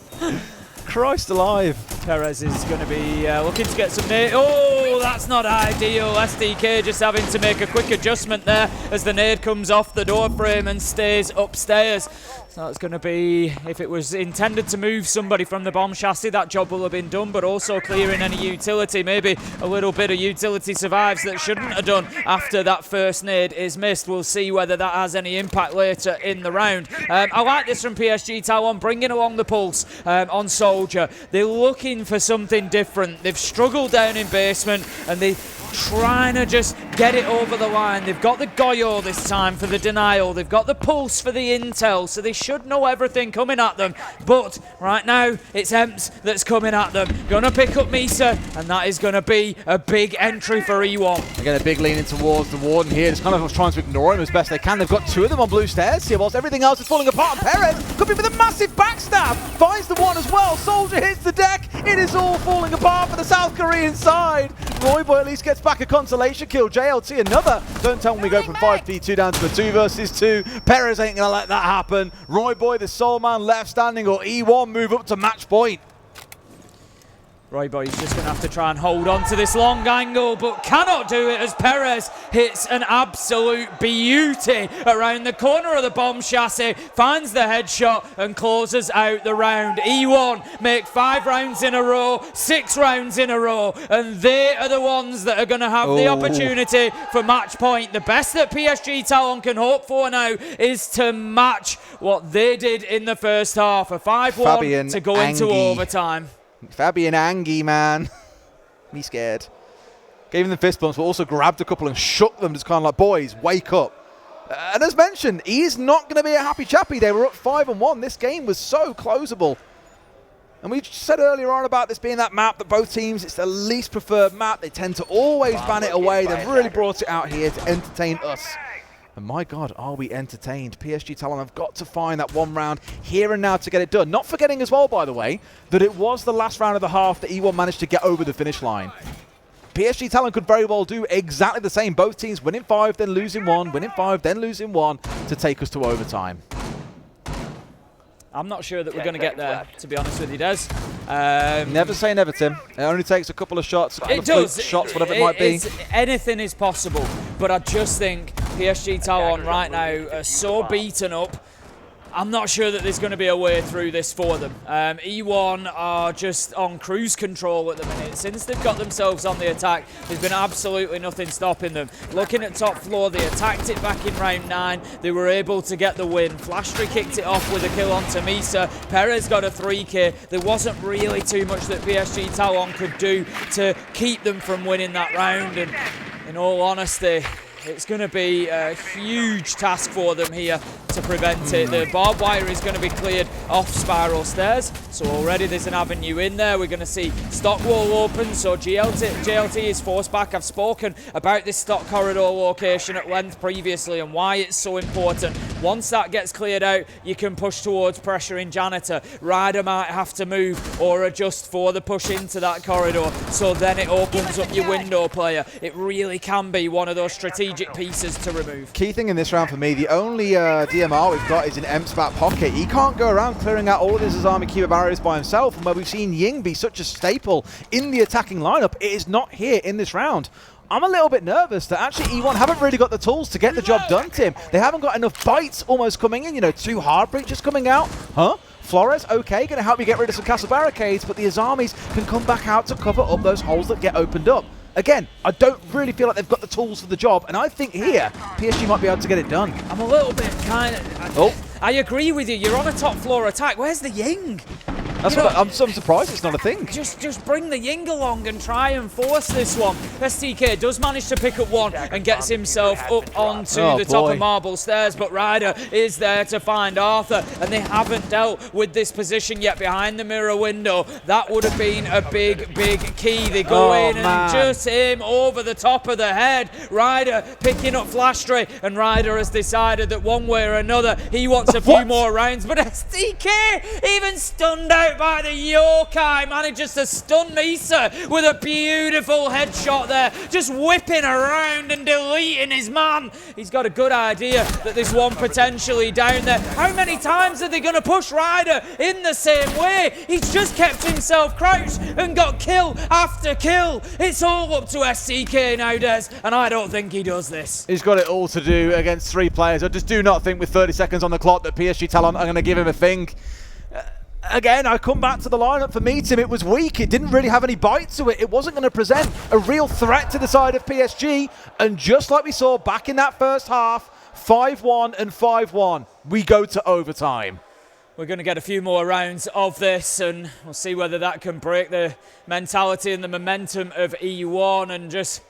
Speaker 1: Christ alive.
Speaker 2: Perez is going to be looking to get some nade. Oh, that's not ideal. SDK just having to make a quick adjustment there as the nade comes off the door frame and stays upstairs. So that's going to be, if it was intended to move somebody from the bomb chassis, that job will have been done, but also clearing any utility. Maybe a little bit of utility survives that shouldn't have done after that first nade is missed. We'll see whether that has any impact later in the round. I like this from PSG Talon, bringing along the pulse on Soldier. They're looking for something different. They've struggled down in basement, and they're trying to just get it over the line. They've got the Goyo this time for the denial. They've got the pulse for the intel, so they should know everything coming at them. But right now, it's Emps that's coming at them. Gonna pick up Misa, and that is gonna be a big entry for E1.
Speaker 1: Again, a big lean in towards the Warden here. Just kind of trying to ignore him as best they can. They've got 2 of them on blue stairs here, whilst everything else is falling apart. And Perez could be with a massive backstab. Finds the one as well. Soldier hits the deck. It is all falling apart for the South Korean side. Royboy at least gets back a consolation kill. JLT another. Don't tell me we go from 5v2 down to a 2 versus 2. Perez ain't going to let that happen. Royboy, the sole man left standing, or E1 move up to match point.
Speaker 2: Royboy's just going to have to try and hold on to this long angle, but cannot do it as Perez hits an absolute beauty around the corner of the bomb chassis, finds the headshot and closes out the round. E1 make 5 rounds in a row, 6 rounds in a row, and they are the ones that are going to have the opportunity for match point. The best that PSG Talon can hope for now is to match what they did in the first half, a 5-1 to go into overtime.
Speaker 1: Fabian Angie, man. Me scared. Gave them fist bumps, but also grabbed a couple and shook them, just kind of like, boys, wake up. And as mentioned, he is not going to be a happy chappy. They were up 5-1. This game was so closable. And we said earlier on about this being that map that both teams, it's the least preferred map. They tend to always ban it away. They've really brought it out here to entertain us. And my God, are we entertained. PSG Talon have got to find that 1 round here and now to get it done. Not forgetting as well, by the way, that it was the last round of the half that E1 managed to get over the finish line. PSG Talon could very well do exactly the same. Both teams winning 5, then losing 1, winning 5, then losing 1 to take us to overtime.
Speaker 2: I'm not sure that we're going to get there, to be honest with you, Des.
Speaker 1: Never say never, Tim. It only takes a couple of shots, a couple
Speaker 2: It
Speaker 1: of
Speaker 2: does.
Speaker 1: fluke shots, whatever it might be.
Speaker 2: Anything is possible, but I just think PSG Talon right now are so beaten up. I'm not sure that there's going to be a way through this for them. E1 are just on cruise control at the minute. Since they've got themselves on the attack, there's been absolutely nothing stopping them. Looking at top floor, they attacked it back in round 9. They were able to get the win. Flashtree kicked it off with a kill on Tamisa. Perez got a 3K. There wasn't really too much that PSG Talon could do to keep them from winning that round. And in all honesty, it's going to be a huge task for them here to prevent it. The barbed wire is going to be cleared off spiral stairs, so already there's an avenue in there. We're going to see stock wall open, so JLT is forced back. I've spoken about this stock corridor location at length previously and why it's so important. Once that gets cleared out, you can push towards pressure in janitor. Ryder might have to move or adjust for the push into that corridor, so then it opens up your window player. It really can be one of those strategic pieces to remove.
Speaker 1: Key thing in this round for me, the only DMR we've got is in Emp's back pocket. He can't go around clearing out all of his Azami Kiba barriers by himself, and where we've seen Ying be such a staple in the attacking lineup, it is not here in this round. I'm a little bit nervous that actually E1 haven't really got the tools to get the job done, Tim. They haven't got enough bites almost coming in, you know, 2 hard breaches coming out. Flores, okay, going to help you get rid of some castle barricades, but the Azamis can come back out to cover up those holes that get opened up. Again, I don't really feel like they've got the tools for the job, and I think here, PSG might be able to get it done.
Speaker 2: I'm a little bit I agree with you. You're on a top floor attack. Where's the Ying?
Speaker 1: That's what I'm surprised it's not a thing.
Speaker 2: Just bring the Ying along and try and force this one. STK does manage to pick up one and gets himself up onto the top of marble stairs, but Ryder is there to find Arthur, and they haven't dealt with this position yet behind the mirror window. That would have been a big key. They go in and just aim over the top of the head. Ryder picking up Flashtree, and Ryder has decided that one way or another he wants a few more rounds, but STK, even stunned out by the yokai, manages to stun Misa with a beautiful headshot there, just whipping around and deleting his man. He's got a good idea that there's one potentially down there. How many times are they going to push Ryder in the same way? He's just kept himself crouched and got kill after kill. It's all up to STK nowadays, and I don't think he does this.
Speaker 1: He's got it all to do against 3 players. I just do not think with 30 seconds on the clock that PSG Talon are going to give him a thing. Again, I come back to the lineup. For me, Tim, it was weak. It didn't really have any bite to it. It wasn't going to present a real threat to the side of PSG. And just like we saw back in that first half, 5-1 and 5-1, we go to overtime.
Speaker 2: We're going to get a few more rounds of this, and we'll see whether that can break the mentality and the momentum of E1 and just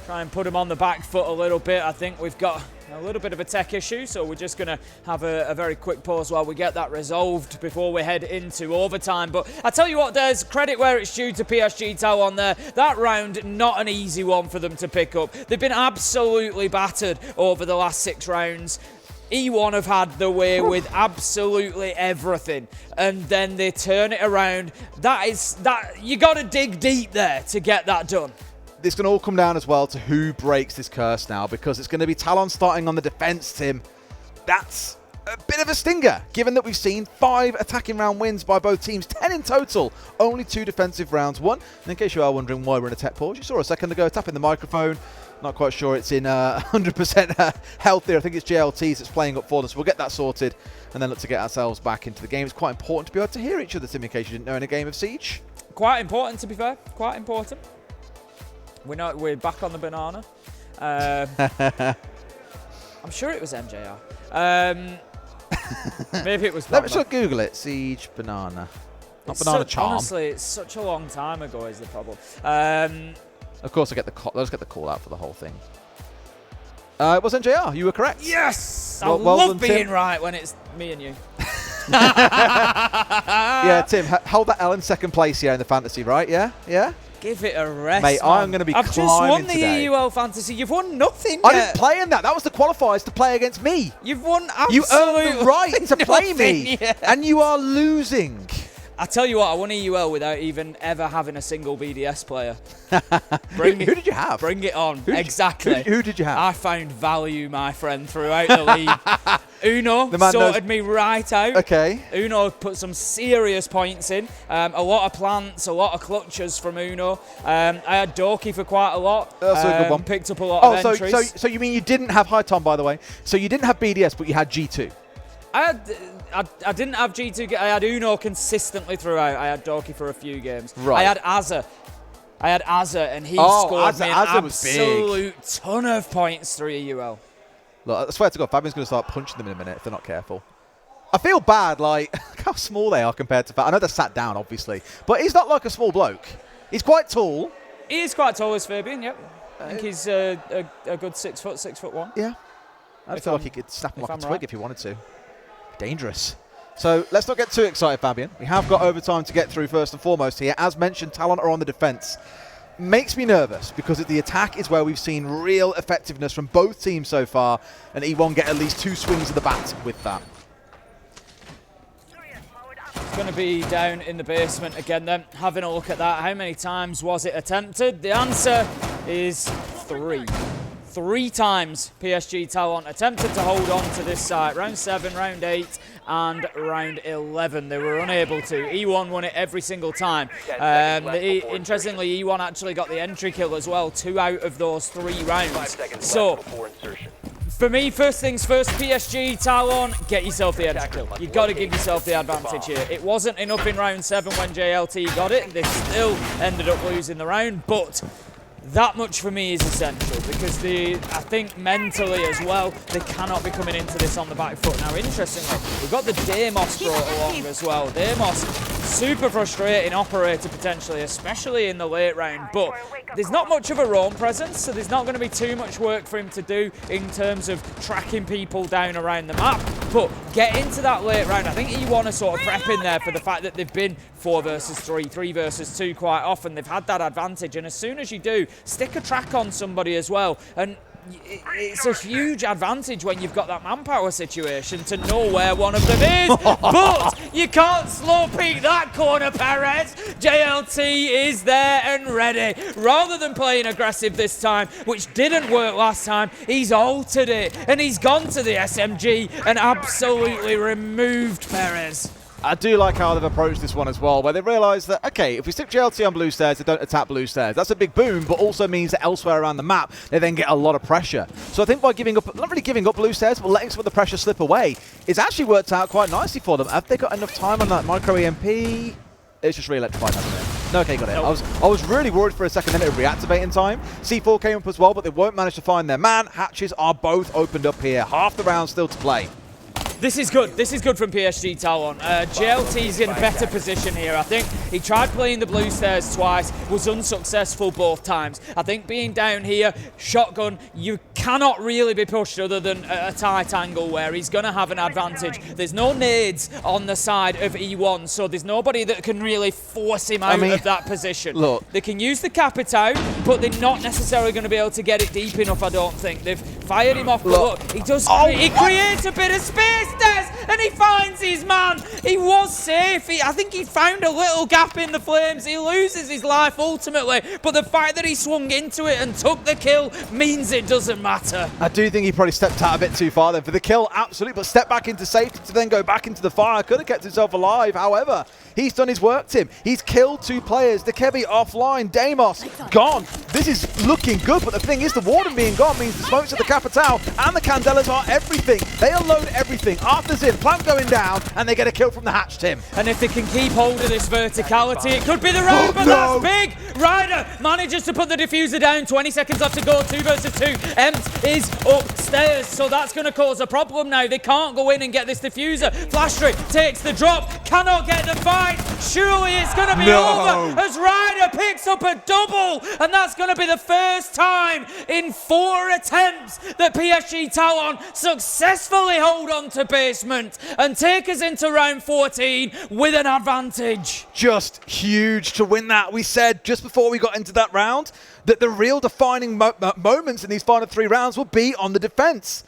Speaker 2: try and put them on the back foot a little bit. I think we've got a little bit of a tech issue, so we're just going to have a very quick pause while we get that resolved before we head into overtime. But I tell you what, there's credit where it's due to PSG Talon there. That round, not an easy one for them to pick up. They've been absolutely battered over the last 6 rounds. E1 have had the way with absolutely everything, and then they turn it around. You got to dig deep there to get that done.
Speaker 1: It's going to all come down as well to who breaks this curse now, because it's going to be Talon starting on the defense, Tim. That's a bit of a stinger, given that we've seen 5 attacking round wins by both teams, 10 in total, only 2 defensive rounds won. And in case you are wondering why we're in a tech pause, you saw a second ago tapping the microphone. Not quite sure it's in 100% health there. I think it's JLTs that's playing up for us. We'll get that sorted and then look to get ourselves back into the game. It's quite important to be able to hear each other, Tim, in case you didn't know, in a game of Siege.
Speaker 2: Quite important, to be fair. Quite important. We're back on the banana. I'm sure it was MJR. Maybe it was.
Speaker 1: Let me just Google it. Siege banana. Not banana charm.
Speaker 2: Honestly, it's such a long time ago is the problem.
Speaker 1: Of course, let's get the call out for the whole thing. It was MJR. You were correct.
Speaker 2: Yes!
Speaker 1: Well
Speaker 2: I love
Speaker 1: done,
Speaker 2: being
Speaker 1: Tim.
Speaker 2: right when it's me and you.
Speaker 1: Yeah, Tim, hold that L in second place here in the fantasy, right? Yeah? Yeah?
Speaker 2: Give it a rest,
Speaker 1: mate.
Speaker 2: man.
Speaker 1: I'm going to be
Speaker 2: I've
Speaker 1: climbing
Speaker 2: just won the
Speaker 1: today.
Speaker 2: EUL Fantasy. You've won nothing
Speaker 1: I
Speaker 2: yet.
Speaker 1: didn't play in that. That was the qualifiers to play against me.
Speaker 2: You've won absolutely
Speaker 1: You earned the right to play me,
Speaker 2: yet.
Speaker 1: and you are losing.
Speaker 2: I tell you what, I won EUL without even ever having a single BDS player.
Speaker 1: Who did you have?
Speaker 2: Bring it on. Exactly.
Speaker 1: Who did you have?
Speaker 2: I found value, my friend, throughout the league. Uno sorted me right out.
Speaker 1: Okay.
Speaker 2: Uno put some serious points in. A lot of plants, a lot of clutches from Uno. I had Doki for quite a lot.
Speaker 1: That's a good one.
Speaker 2: Picked up a lot of entries.
Speaker 1: So you mean you didn't have High Tom, by the way? So you didn't have BDS, but you had G2?
Speaker 2: I didn't have G2. I had Uno consistently throughout. I had Doki for a few games.
Speaker 1: Right.
Speaker 2: I had Azza, and he scored me an absolute ton of points through EUL.
Speaker 1: Look, I swear to God, Fabian's going to start punching them in a minute if they're not careful. I feel bad, like, look how small they are compared to Fabian. I know they're sat down, obviously, but he's not like a small bloke. He's quite tall.
Speaker 2: He is quite tall as Fabian, yep. I think he's a good 6 foot, 6'1".
Speaker 1: Yeah. I feel like he could snap him like a twig if he wanted to. Dangerous. So let's not get too excited, Fabian. We have got overtime to get through first and foremost here. As mentioned, Talon are on the defense. Makes me nervous because the attack is where we've seen real effectiveness from both teams so far, and E1 get at least 2 swings of the bat with that.
Speaker 2: It's going to be down in the basement again then. Having a look at that, how many times was it attempted? The answer is 3. 3 times PSG Talon attempted to hold on to this site. Round 7, round 8, and round 11. They were unable to. E1 won it every single time. Interestingly, E1 actually got the entry kill as well, 2 out of those 3 rounds. So, for me, first things first, PSG Talon, get yourself the entry kill. You've got to give yourself the advantage here. It wasn't enough in round 7 when JLT got it. They still ended up losing the round, but that much for me is essential because I think mentally as well, they cannot be coming into this on the back foot. Now, interestingly, we've got the Deimos brought along as well. Deimos, super frustrating operator potentially, especially in the late round, but there's not much of a roam presence, so there's not going to be too much work for him to do in terms of tracking people down around the map. But get into that late round. I think E1 are sort of prepping there for the fact that they've been 4 versus 3, 3 versus 2 quite often. They've had that advantage, and as soon as you do, stick a track on somebody as well. And it's a huge advantage when you've got that manpower situation to know where one of them is. But you can't slow peek that corner, Perez. JLT is there and ready. Rather than playing aggressive this time, which didn't work last time, he's altered it. And he's gone to the SMG and absolutely removed Perez.
Speaker 1: I do like how they've approached this one as well, where they realise that, okay, if we stick JLT on blue stairs, they don't attack blue stairs. That's a big boom, but also means that elsewhere around the map, they then get a lot of pressure. So I think by giving up, not really giving up blue stairs, but letting some of the pressure slip away, it's actually worked out quite nicely for them. Have they got enough time on that micro EMP? It's just re-electrified, hasn't it? No, okay, got it.
Speaker 2: Nope.
Speaker 1: I was really worried for a second then it would reactivate in time. C4 came up as well, but they won't manage to find their man. Hatches are both opened up here. Half the round still to play.
Speaker 2: This is good. This is good from PSG Talon. JLT's in better position here, I think. He tried playing the blue stairs twice, was unsuccessful both times. I think being down here, shotgun, you cannot really be pushed other than a tight angle where he's going to have an advantage. There's no nades on the side of E1, so there's nobody that can really force him out of that position.
Speaker 1: Look.
Speaker 2: They can use the Capitao, but they're not necessarily going to be able to get it deep enough, I don't think. They've fired him off, but look, he does he creates a bit of space, and he finds his man. He was safe. I think he found a little gap in the flames. He loses his life ultimately, but the fact that he swung into it and took the kill means it doesn't matter.
Speaker 1: I do think he probably stepped out a bit too far then for the kill, absolutely, but step back into safety to then go back into the fire. Could have kept himself alive. However, he's done his work, Tim. He's killed 2 players. The Kebby offline. Deimos gone. This is looking good, but the thing is, the Warden being gone means the smokes of the Capitao and the Candelas are everything. They unload everything. Arthur's in, plant going down, and they get a kill from the hatch, Tim.
Speaker 2: And if they can keep hold of this verticality, it could be the round, but that's big. Ryder manages to put the diffuser down. 20 seconds left to go. 2 versus 2. Empt is upstairs, so that's going to cause a problem now. They can't go in and get this diffuser. Flashtrick takes the drop, cannot get the fight. Surely it's going to be over as Ryder picks up a double, and that's going to be the first time in 4 attempts that PSG Talon successfully hold on to basement and take us into round 14 with an advantage.
Speaker 1: Just huge to win that. We said just before we got into that round that the real defining moments in these final 3 rounds will be on the defense.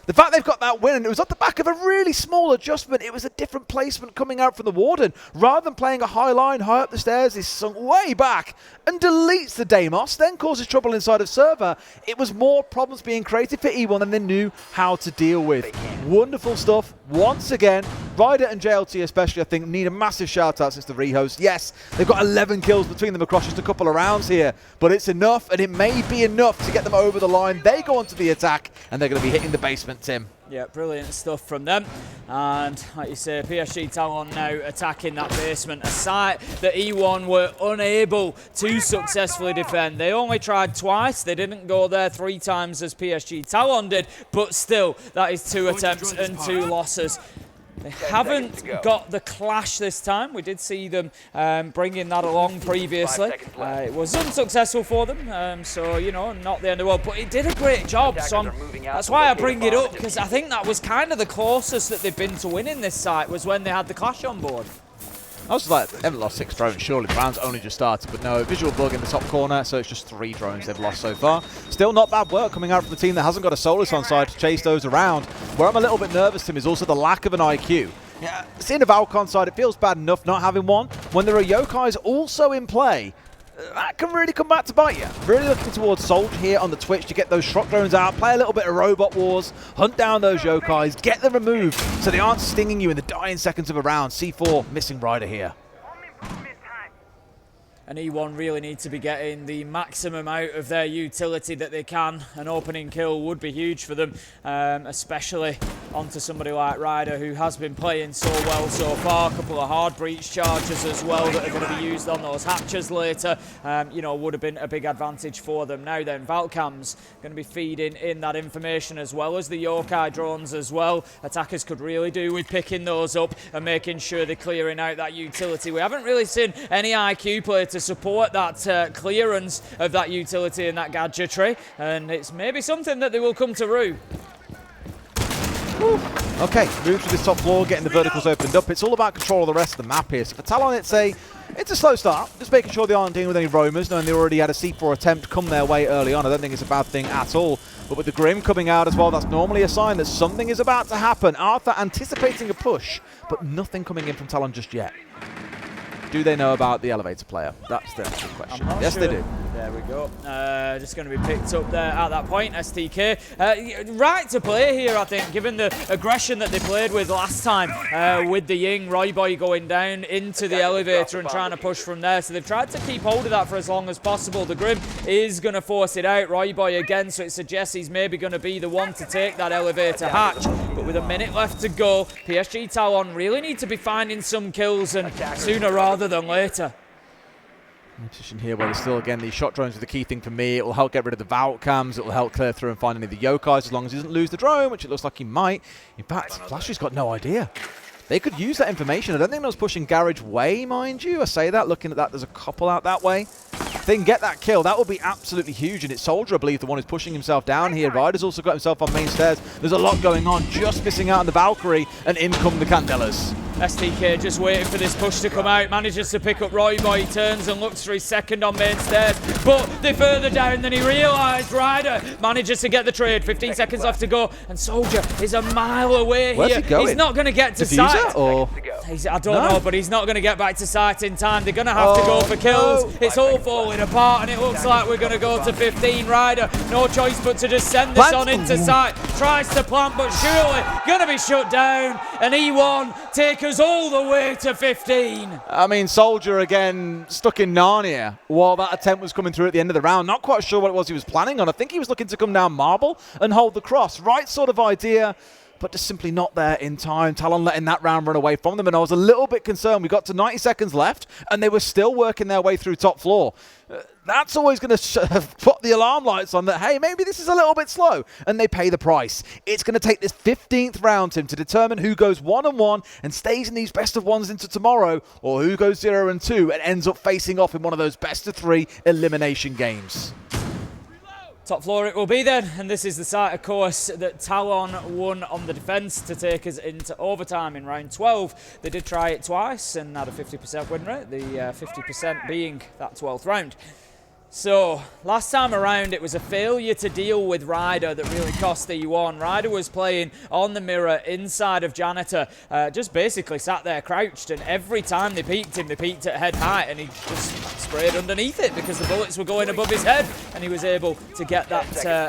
Speaker 1: The fact they've got that win, and it was at the back of a really small adjustment. It was a different placement coming out from the Warden. Rather than playing a high line high up the stairs, he's sunk way back and deletes the Deimos, then causes trouble inside of server. It was more problems being created for E1 than they knew how to deal with. Wonderful stuff. Once again, Ryder and JLT especially, I think, need a massive shout out since the rehost. Yes, they've got 11 kills between them across just a couple of rounds here, but it's enough, and it may be enough to get them over the line. They go onto the attack, and they're going to be hitting the basement, Tim.
Speaker 2: Yeah, brilliant stuff from them. And like you say, PSG Talon now attacking that basement, a site that E1 were unable to successfully defend. They only tried twice. They didn't go there 3 times as PSG Talon did, but still, that is 2 attempts and 2 losses. They haven't got the clash this time. We did see them bringing that along previously. It was unsuccessful for them, so, you know, not the end of the world. But it did a great job, so that's why I bring it up, because I think that was kind of the closest that they've been to winning this site, was when they had the clash on board.
Speaker 1: I was like, they haven't lost 6 drones, surely. The round's only just started, but no, visual bug in the top corner, so it's just 3 drones they've lost so far. Still not bad work coming out from the team that hasn't got a Solus on side to chase those around. Where I'm a little bit nervous, Tim, is also the lack of an IQ. Yeah, seeing a Valcon side, it feels bad enough not having one. When there are Yokais also in play, that can really come back to bite you. Really looking towards Soldier here on the Twitch to get those shock drones out, play a little bit of Robot Wars, hunt down those Yokais, get them removed so they aren't stinging you in the dying seconds of a round. C4 missing Ryder here.
Speaker 2: And E1 really need to be getting the maximum out of their utility that they can. An opening kill would be huge for them, especially onto somebody like Ryder, who has been playing so well so far. A couple of hard breach charges as well that are going to be used on those hatches later. You know, would have been a big advantage for them. Now then, Valcam's going to be feeding in that information as well as the Yokai drones as well. Attackers could really do with picking those up and making sure they're clearing out that utility. We haven't really seen any IQ play to support that clearance of that utility and that gadgetry, and it's maybe something that they will come to rue.
Speaker 1: Okay, move to this top floor, getting the verticals opened up. It's all about control of the rest of the map here. So for Talon, it's a slow start. Just making sure they aren't dealing with any roamers, knowing they already had a C4 attempt come their way early on. I don't think it's a bad thing at all. But with the Grim coming out as well, that's normally a sign that something is about to happen. Arthur anticipating a push, but nothing coming in from Talon just yet. Do they know about the elevator player? That's the actual question. Yes, sure. They do.
Speaker 2: There we go. Just going to be picked up there at that point. STK. Right to play here, I think, given the aggression that they played with last time with the Ying. Royboy going down into the elevator and trying to push from there. So they've tried to keep hold of that for as long as possible. The Grim is going to force it out. Royboy again, so it suggests he's maybe going to be the one to take that elevator hatch. But with a minute left to go, PSG Talon really need to be finding some kills, and sooner rather than later.
Speaker 1: In a position here where there's still, again, these shot drones are the key thing for me. It will help get rid of the Vault cams. It will help clear through and find any of the Yokais as long as he doesn't lose the drone, which it looks like he might. In fact, Flashy's got no idea. They could use that information. I don't think I was pushing Garage Way, mind you. I say that, looking at that, there's a couple out that way. If they can get that kill, that would be absolutely huge. And it's Soldier, I believe, the one who's pushing himself down here. Ryder's also got himself on main stairs. There's a lot going on, just missing out on the Valkyrie, and in come the Candelas.
Speaker 2: STK just waiting for this push to come out, manages to pick up Royboy, he turns and looks for his second on main stairs, but they're further down than he realised. Ryder manages to get the trade, 15 seconds left to go, and Soldier is a mile away here.
Speaker 1: Where's he going?
Speaker 2: He's not going to get to
Speaker 1: Diffuser,
Speaker 2: site.
Speaker 1: Or?
Speaker 2: I don't know, but he's not going to get back to site in time. They're going to have to go for kills. No. It's all falling apart, and it looks like we're going to go to 15. Ryder, no choice but to just send this on into site. Tries to plant, but surely going to be shut down, and E1 take us all the way to 15.
Speaker 1: I mean, Soldier again stuck in Narnia while that attempt was coming through at the end of the round. Not quite sure what it was he was planning on. I think he was looking to come down Marble and hold the cross. Right sort of idea, but just simply not there in time. Talon letting that round run away from them, and I was a little bit concerned. We got to 90 seconds left, and they were still working their way through top floor. That's always going to put the alarm lights on that, hey, maybe this is a little bit slow, and they pay the price. It's going to take this 15th round, Tim, to determine who goes 1-1 and stays in these best of ones into tomorrow, or who goes 0-2 and ends up facing off in one of those best of 3 elimination games.
Speaker 2: Top floor it will be then, and this is the site, of course, that Talon won on the defence to take us into overtime in round 12. They did try it twice and had a 50% win rate, the 50% being that 12th round. So, last time around it was a failure to deal with Ryder that really cost E1. Ryder was playing on the mirror inside of Janitor, just basically sat there crouched, and every time they peeked him, they peeked at head height, and he just sprayed underneath it because the bullets were going above his head, and he was able to get that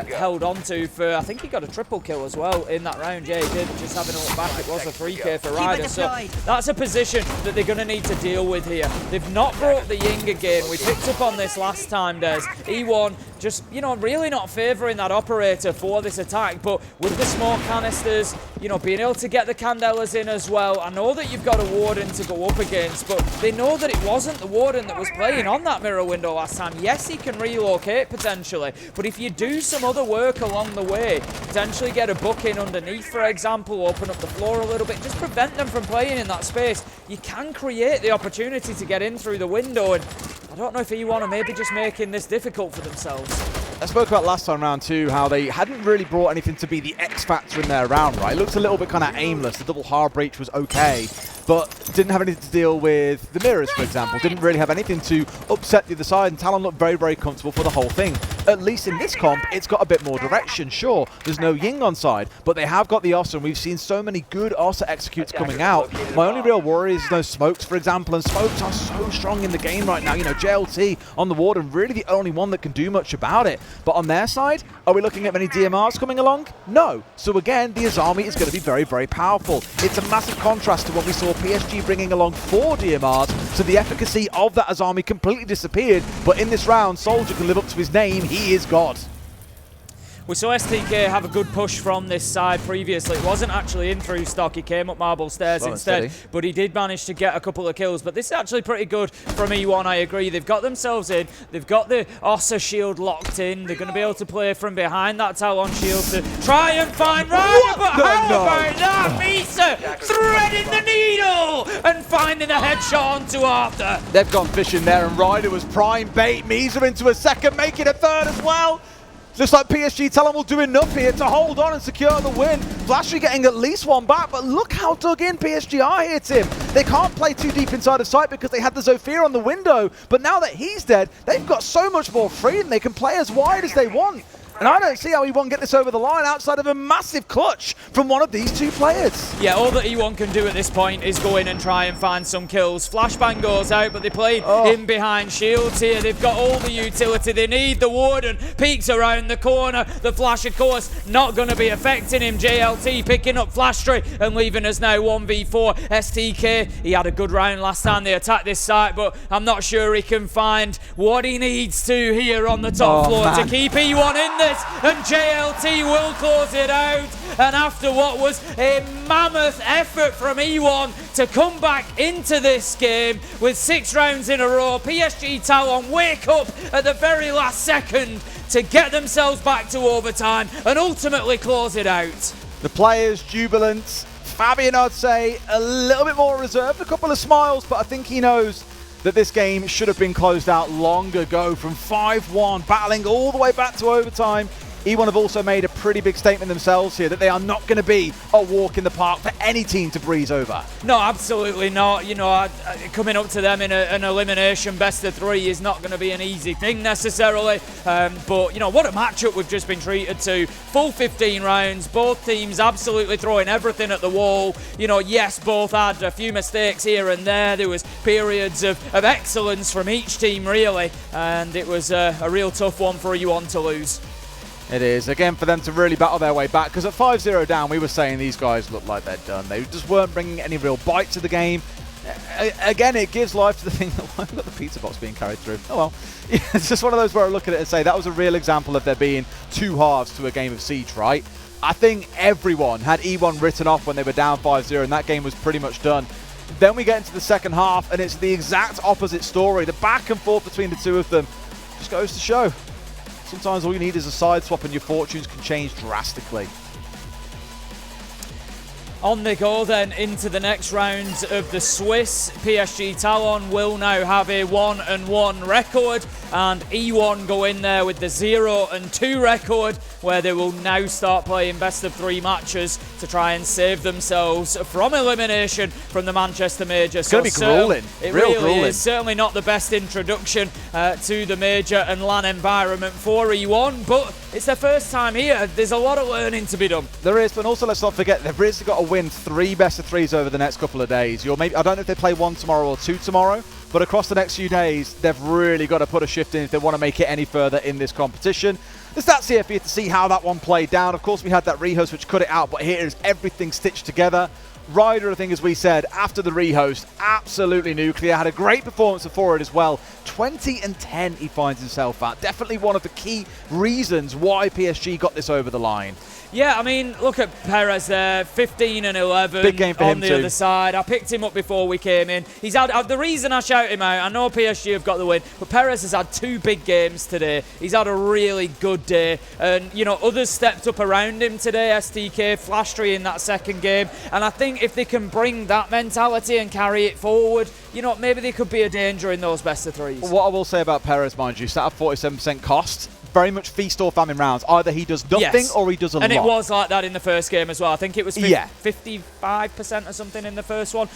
Speaker 2: held onto for, I think he got a triple kill as well in that round. Yeah, he did. Just having a look back, it was a 3K for Ryder. So that's a position that they're going to need to deal with here. They've not brought the Ying again. We picked up on this last time, Des. E1 just, you know, really not favouring that operator for this attack, but with the smoke canisters, you know, being able to get the Candelas in as well. I know that you've got a Warden to go up against, but they know that it wasn't the Warden that was playing on that mirror window last time. Yes, he can relocate potentially, but if you do some other work along the way, potentially get a book in underneath, for example, open up the floor a little bit, just prevent them from playing in that space, you can create the opportunity to get in through the window. And I don't know if E1 are maybe just making this difficult for themselves.
Speaker 1: I spoke about last time round too, how they hadn't really brought anything to be the X factor in their round, right? It looked a little bit kind of aimless. The double hard breach was okay, but didn't have anything to deal with the mirrors, for example. Didn't really have anything to upset the other side, and Talon looked very, very comfortable for the whole thing. At least in this comp, it's got a bit more direction. Sure, there's no Ying on side, but they have got the Ossa, and we've seen so many good Ossa executes coming out. My only real worry is those smokes, for example, and smokes are so strong in the game right now. You know, JLT on the Warden, really the only one that can do much about it. But on their side, are we looking at many DMRs coming along? No. So again, the Azami is going to be very, very powerful. It's a massive contrast to when we saw PSG bringing along 4 DMRs, so the efficacy of that Azami completely disappeared. But in this round, Soldier can live up to his name. He is God.
Speaker 2: We saw STK have a good push from this side previously. It wasn't actually in through stock. He came up marble stairs instead, but he did manage to get a couple of kills. But this is actually pretty good from E1, I agree. They've got themselves in. They've got the Ossa shield locked in. They're going to be able to play from behind that Talon shield to try and find Ryder. But how about that? Misa threading the needle and finding a headshot onto Arthur.
Speaker 1: They've gone fishing there, and Ryder was prime bait. Misa into a second, making a third as well. Looks like PSG Talon will do enough here to hold on and secure the win. Flashy getting at least one back, but look how dug in PSG are here, Tim. They can't play too deep inside of sight because they had the Zofia on the window, but now that he's dead, they've got so much more freedom. They can play as wide as they want. And I don't see how E1 get this over the line outside of a massive clutch from one of these two players.
Speaker 2: Yeah, all that E1 can do at this point is go in and try and find some kills. Flashbang goes out, but they play in behind shields here. They've got all the utility. They need the Warden. Peeks around the corner. The flash, of course, not going to be affecting him. JLT picking up Flashtree and leaving us now 1v4. STK, he had a good round last time they attacked this site, but I'm not sure he can find what he needs to here on the top floor to keep E1 in there. And JLT will close it out. And after what was a mammoth effort from E1 to come back into this game with 6 rounds in a row, PSG Talon wake up at the very last second to get themselves back to overtime and ultimately close it out.
Speaker 1: The players jubilant. Fabian, I'd say, a little bit more reserved, a couple of smiles, but I think he knows that this game should have been closed out long ago from 5-1, battling all the way back to overtime. E1 have also made a pretty big statement themselves here that they are not going to be a walk in the park for any team to breeze over.
Speaker 2: No, absolutely not. You know, coming up to them in an elimination best of 3 is not going to be an easy thing necessarily. But, you know, what a matchup we've just been treated to. Full 15 rounds, both teams absolutely throwing everything at the wall. You know, yes, both had a few mistakes here and there. There was periods of excellence from each team, really. And it was a real tough one for E1 to lose.
Speaker 1: It is, again, for them to really battle their way back, because at 5-0 down, we were saying these guys look like they're done. They just weren't bringing any real bite to the game. Again, it gives life to the thing that I've got the pizza box being carried through. Oh well. Yeah, it's just one of those where I look at it and say that was a real example of there being 2 halves to a game of Siege, right? I think everyone had E1 written off when they were down 5-0, and that game was pretty much done. Then we get into the second half, and it's the exact opposite story. The back and forth between the two of them just goes to show. Sometimes all you need is a side swap and your fortunes can change drastically.
Speaker 2: On they go then into the next round of the Swiss. PSG Talon will now have a 1-1 record, and E1 go in there with the 0-2 record, where they will now start playing best of 3 matches to try and save themselves from elimination from the Manchester Major.
Speaker 1: It's going to be grueling.
Speaker 2: It
Speaker 1: Real
Speaker 2: really
Speaker 1: grueling.
Speaker 2: is. Certainly not the best introduction to the Major and LAN environment for E1, but it's their first time here. There's a lot of learning to be done.
Speaker 1: There is, but also let's not forget they've really got to win 3 best of 3s over the next couple of days. I don't know if they play 1 tomorrow or 2 tomorrow, but across the next few days, they've really got to put a shift in if they want to make it any further in this competition. The stats here for you to see how that one played down. Of course, we had that rehost which cut it out, but here is everything stitched together. Ryder, I think, as we said, after the rehost, absolutely nuclear. Had a great performance before it as well. 20-10 he finds himself at. Definitely one of the key reasons why PSG got this over the line.
Speaker 2: Yeah, I mean, look at Perez there, 15-11
Speaker 1: Big game for
Speaker 2: on
Speaker 1: him
Speaker 2: the
Speaker 1: too.
Speaker 2: other side. I picked him up before we came in. He's had the reason I shout him out. I know PSG have got the win, but Perez has had 2 big games today. He's had a really good day, and others stepped up around him today. STK, Flashtree in that second game, and I think if they can bring that mentality and carry it forward, maybe they could be a danger in those best of 3s.
Speaker 1: What I will say about Perez, mind you, sat at 47% cost. Very much feast or famine rounds. Either he does nothing or he does a lot.
Speaker 2: And it was like that in the first game as well. I think it was 55% or something in the first one.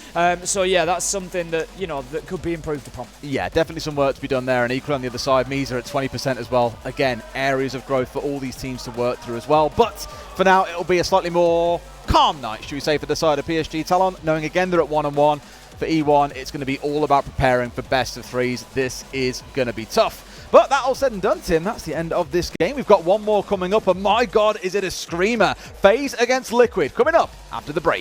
Speaker 2: So yeah, that's something that that could be improved upon.
Speaker 1: Yeah, definitely some work to be done there. And equally on the other side, Misa at 20% as well. Again, areas of growth for all these teams to work through as well. But for now, it'll be a slightly more calm night, should we say, for the side of PSG Talon. Knowing again they're at 1-1. For E1, it's going to be all about preparing for best of 3s. This is going to be tough. But that all said and done, Tim, that's the end of this game. We've got one more coming up, and my God, is it a screamer. FaZe against Liquid coming up after the break.